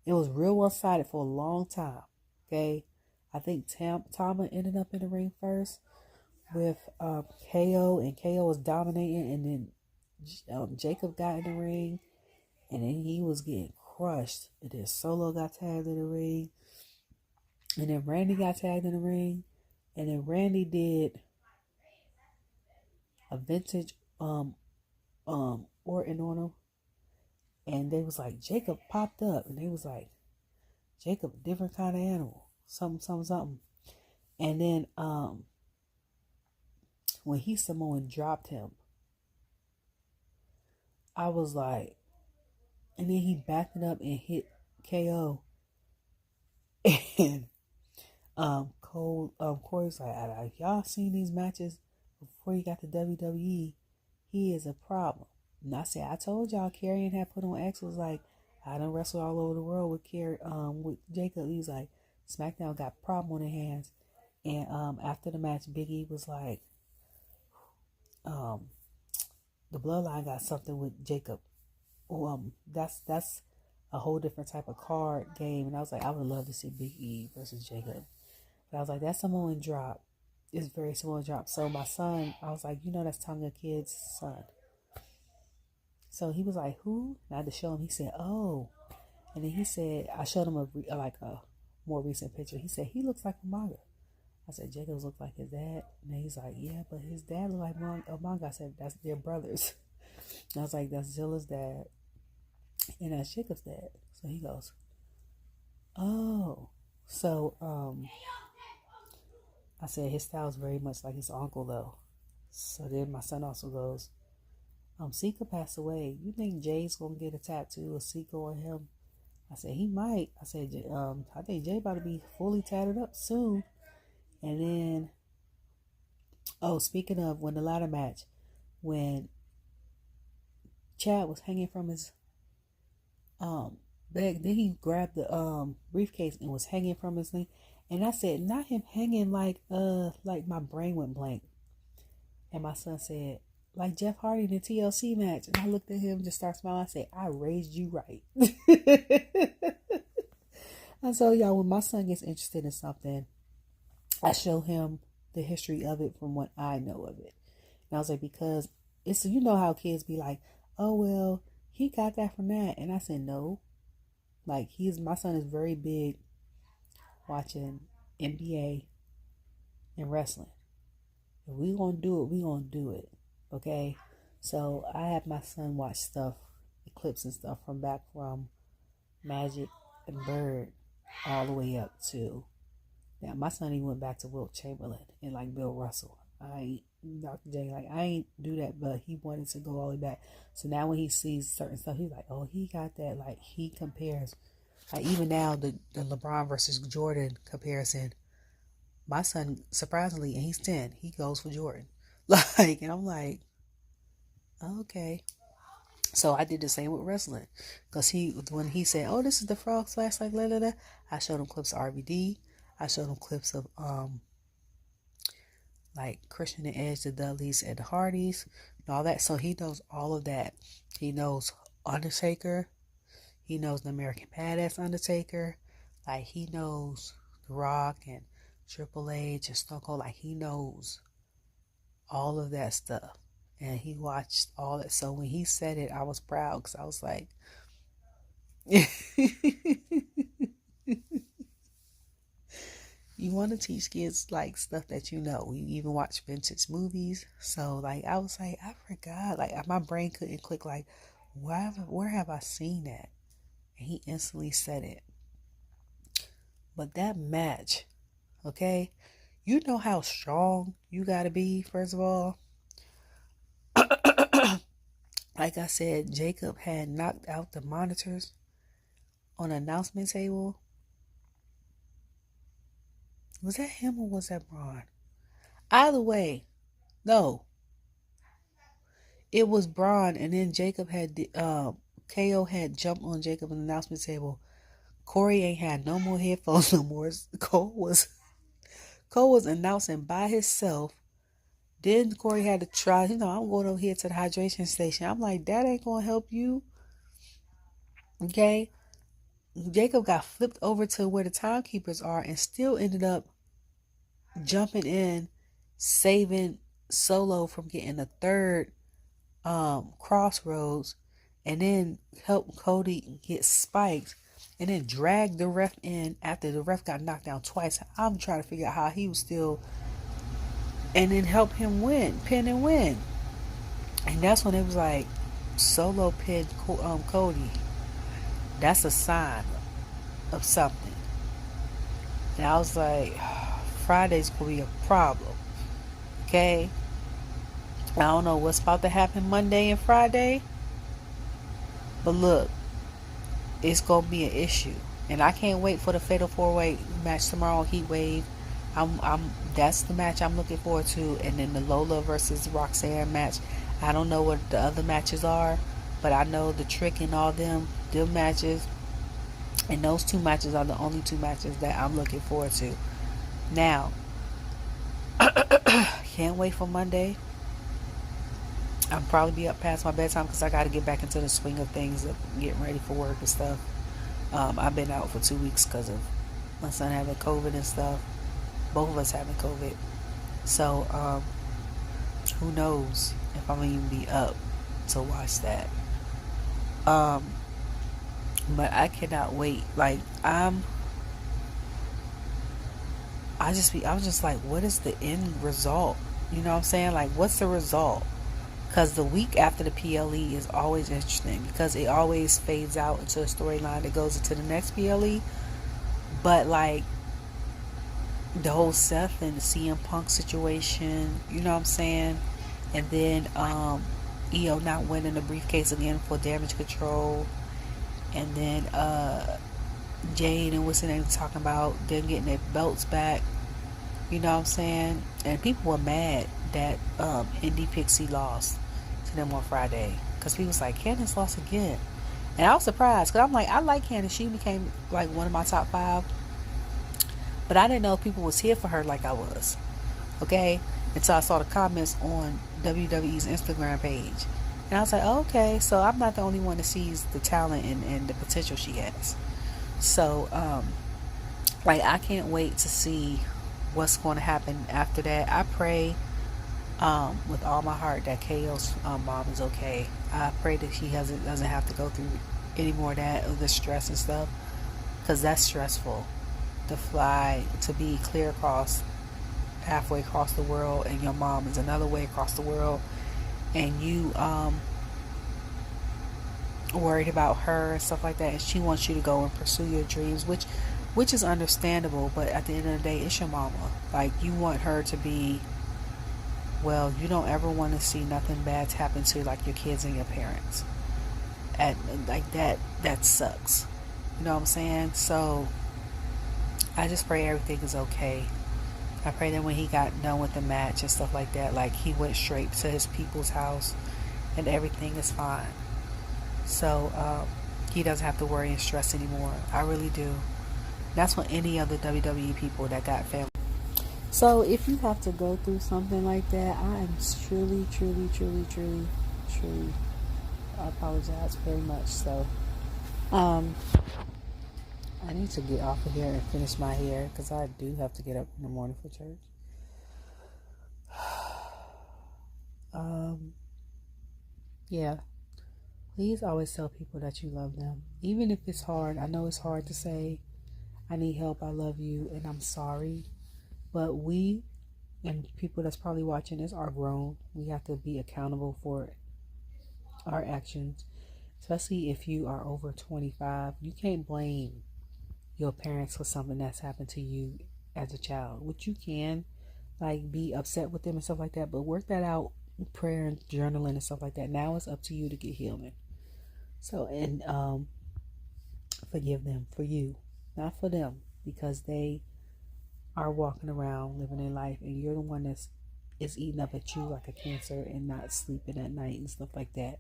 It was real one-sided for a long time. Okay. I think Tama ended up in the ring first with KO, and KO was dominating, and then Jacob got in the ring, and then he was getting crushed, and then Solo got tagged in the ring, and then Randy got tagged in the ring, and then Randy did a vintage Orton on him, and they was like, Jacob popped up, and they was like, Jacob, different kind of animal, something. And then when he Samoan dropped him, I was like, and then he backed it up and hit KO. And Corey's like, y'all seen these matches before he got to WWE, he is a problem. And I said, I told y'all Karrion had put on X was like, I done wrestled all over the world with with Jacob. He was like, SmackDown got a problem on their hands. And after the match, Big E was like, the Bloodline got something with Jacob. That's a whole different type of card game. And I was like, I would love to see Big E versus Jacob. But I was like, that's Samoan drop. It's very Samoan drop. So my son, I was like, that's Tonga Kid's son. So he was like, who? And I had to show him. He said, oh. And then he said, I showed him a more recent picture. He said, he looks like Umaga. I said, Jacobs look like his dad. And he's like, yeah, but his dad look like Umaga. I said, that's their brothers. And I was like, that's Zilla's dad. And that's Jacob's dad. So he goes, oh. So I said, his style is very much like his uncle, though. So then my son also goes, Sika passed away. You think Jay's going to get a tattoo of Sika on him? I said, he might. I said, I think Jay about to be fully tatted up soon. And then, speaking of when the ladder match, when Chad was hanging from his bag, then he grabbed the briefcase and was hanging from his thing. And I said, not him hanging like my brain went blank. And my son said, like Jeff Hardy in the TLC match. And I looked at him, just started smiling. I said, I raised you right. And so, y'all, when my son gets interested in something, I show him the history of it from what I know of it. And I was like, because it's, how kids be like, oh, well, he got that from that. And I said, no. Like, my son is very big watching NBA and wrestling. If we gonna do it, we gonna do it. Okay? So I have my son watch stuff, clips and stuff from Magic and Bird all the way up to now. My son even went back to Wilt Chamberlain and like Bill Russell. Dr. J, I ain't do that, but he wanted to go all the way back. So now when he sees certain stuff, he's like, oh, he got that. Like, he compares. Like, even now, the LeBron versus Jordan comparison, my son, surprisingly, and he's 10, he goes for Jordan. Like, and I'm like, okay. So I did the same with wrestling. Because when he said, oh, this is the frog slash, like, I showed him clips of RVD. I showed him clips of, like Christian and Edge, the Dudleys, and the Hardys, and all that. So he knows all of that. He knows Undertaker. He knows the American Badass Undertaker. Like, he knows The Rock and Triple H and Stone Cold. Like, he knows all of that stuff. And he watched all that. So when he said it, I was proud because I was like, you want to teach kids like stuff that you know. We even watch vintage movies. So like, I was like, I forgot. Like, my brain couldn't click. Like, where have I seen that? And he instantly said it. But that match, okay, you know how strong you gotta be. First of all, like I said, Jacob had knocked out the monitors on the announcement table. Was that him or was that Bron? Either way, no. It was Bron, and then Jacob had KO had jumped on Jacob on the announcement table. Corey ain't had no more headphones no more. Cole was announcing by himself. Then Corey had to try, I'm going over here to the hydration station. I'm like, that ain't gonna help you. Okay. Jacob got flipped over to where the timekeepers are and still ended up jumping in, saving Solo from getting a third crossroads, and then helped Cody get spiked, and then dragged the ref in after the ref got knocked down twice. I'm trying to figure out how he was still, and then help him pin and win. And that's when it was like, Solo pinned Cody. That's a sign of something. And I was like, Friday's gonna be a problem. Okay? I don't know what's about to happen Monday and Friday. But look, it's gonna be an issue. And I can't wait for the Fatal 4-Way match tomorrow, Heat Wave. That's the match I'm looking forward to. And then the Lola versus Roxanne match. I don't know what the other matches are, but I know the Trick and all them matches. And those two matches are the only two matches that I'm looking forward to. Now, can't wait for Monday. I'll probably be up past my bedtime because I got to get back into the swing of things, of getting ready for work and stuff. I've been out for 2 weeks because of my son having COVID and stuff. Both of us having COVID. So, who knows if I'm going to even be up to watch that. But I cannot wait. Like, I'm just like, what is the end result? You know what I'm saying? Like, what's the result? Because the week after the PLE is always interesting because it always fades out into a storyline that goes into the next PLE. But like the whole Seth and the CM Punk situation, you know what I'm saying? And then EO not winning the briefcase again for Damage Control. And then Jade and what's her name talking about them getting their belts back. You know what I'm saying? And people were mad that Indy Pixie lost to them on Friday because people was like, Candice lost again. And I was surprised because I'm like, I like Candice. She became like one of my top 5. But I didn't know if people was here for her like I was. Okay? Until I saw the comments on WWE's Instagram page. And I was like, oh, okay, so I'm not the only one that sees the talent and the potential she has. So, like, I can't wait to see what's going to happen after that. I pray with all my heart that KO's mom is okay. I pray that she doesn't have to go through any more of that, of the stress and stuff, because that's stressful. To fly, to be clear across, halfway across the world, and your mom is another way across the world, and you worried about her and stuff like that, and she wants you to go and pursue your dreams, which is understandable. But at the end of the day, it's your mama. Like, you want her to be well. You don't ever want to see nothing bad happen to like your kids and your parents. And like that sucks. You know what I'm saying? So I just pray everything is okay. I pray that when he got done with the match and stuff like that, like he went straight to his people's house and everything is fine. So he doesn't have to worry and stress anymore. I really do. That's what any other WWE people that got family. So if you have to go through something like that, I am truly, I apologize very much. So I need to get off of here and finish my hair because I do have to get up in the morning for church. Yeah. Please always tell people that you love them. Even if it's hard. I know it's hard to say, I need help, I love you, and I'm sorry. But we, and people that's probably watching this, are grown. We have to be accountable for our actions. Especially if you are over 25. You can't blame your parents for something that's happened to you as a child. Which you can, like, be upset with them and stuff like that. But work that out, prayer and journaling and stuff like that. Now it's up to you to get healing. So, and forgive them for you, not for them, because they are walking around living their life, and you're the one that's eating up at you like a cancer and not sleeping at night and stuff like that.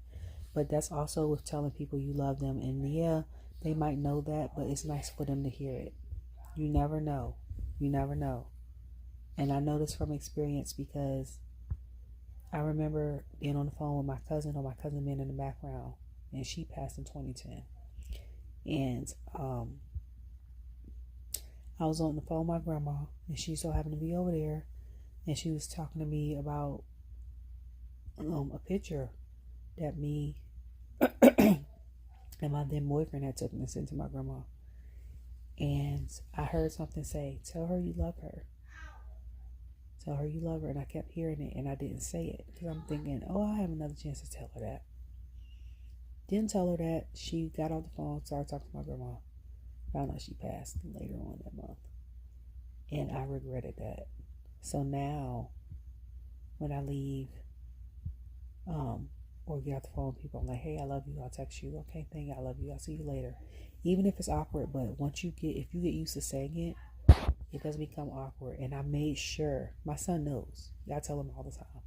But that's also with telling people you love them, and yeah, they might know that, but it's nice for them to hear it. You never know. And I know this from experience because I remember being on the phone with my cousin, or my cousin being in the background, and she passed in 2010. And I was on the phone with my grandma, and she so happened to be over there, and she was talking to me about a picture that me and my then boyfriend had taken and sent to my grandma. And I heard something say, tell her you love her. Tell her you love her. And I kept hearing it, and I didn't say it because I'm thinking, oh, I have another chance to tell her that. Didn't tell her that. She got off the phone, started talking to my grandma. Found out she passed later on that month. And I regretted that. So now, when I leave, or get off the phone with people, I'm like, hey, I love you. I'll text you. Okay, thank you. I love you. I'll see you later. Even if it's awkward, but if you get used to saying it, it doesn't become awkward. And I made sure, my son knows, I tell him all the time,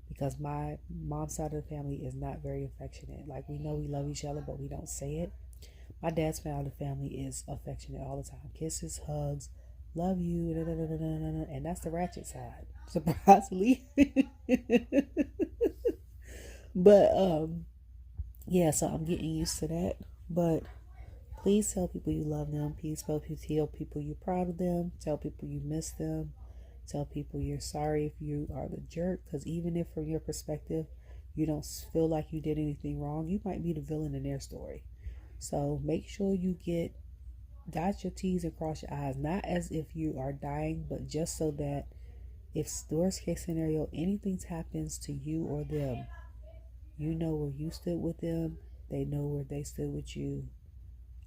because my mom's side of the family is not very affectionate. Like, we know we love each other, but we don't say it. My dad's side of the family is affectionate all the time. Kisses, hugs, love you, da, da, da, da, da, da, and that's the ratchet side, surprisingly. But yeah, so I'm getting used to that. But please tell people you love them. Please tell people you're proud of them. Tell people you miss them. Tell people you're sorry if you are the jerk. Because even if from your perspective you don't feel like you did anything wrong, you might be the villain in their story. So make sure you dot your T's and cross your I's. Not as if you are dying, but just so that if worst case scenario, anything happens to you or them, you know where you stood with them. They know where they stood with you.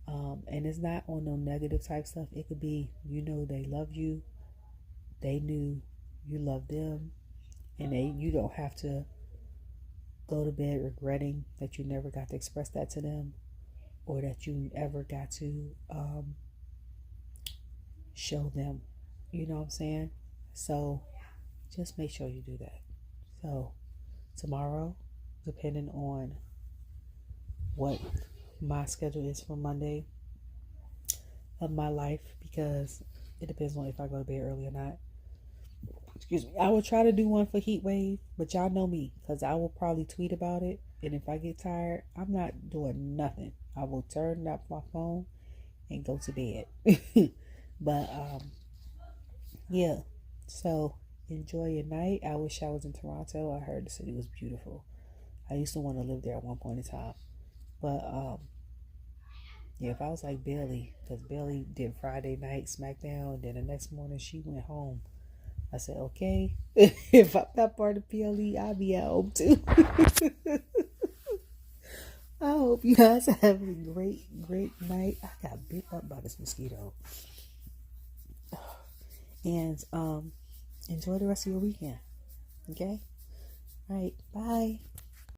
And it's not on no negative type stuff. It could be, they loved you. They knew you loved them. And you don't have to go to bed regretting that you never got to express that to them, or that you ever got to show them. You know what I'm saying? So just make sure you do that. So tomorrow, depending on what my schedule is for Monday of my life, because it depends on if I go to bed early or not. Excuse me. I will try to do one for Heat Wave, but y'all know me, because I will probably tweet about it. And if I get tired, I'm not doing nothing. I will turn up my phone and go to bed. But yeah. So enjoy your night. I wish I was in Toronto. I heard the city was beautiful. I used to want to live there at one point in time. But yeah, if I was like Bailey, because Bailey did Friday night SmackDown, and then the next morning she went home. I said, okay, if I'm not part of PLE, I'll be at home too. I hope you guys are having a great night. I got bit up by this mosquito. And enjoy the rest of your weekend. Okay? All right. Bye.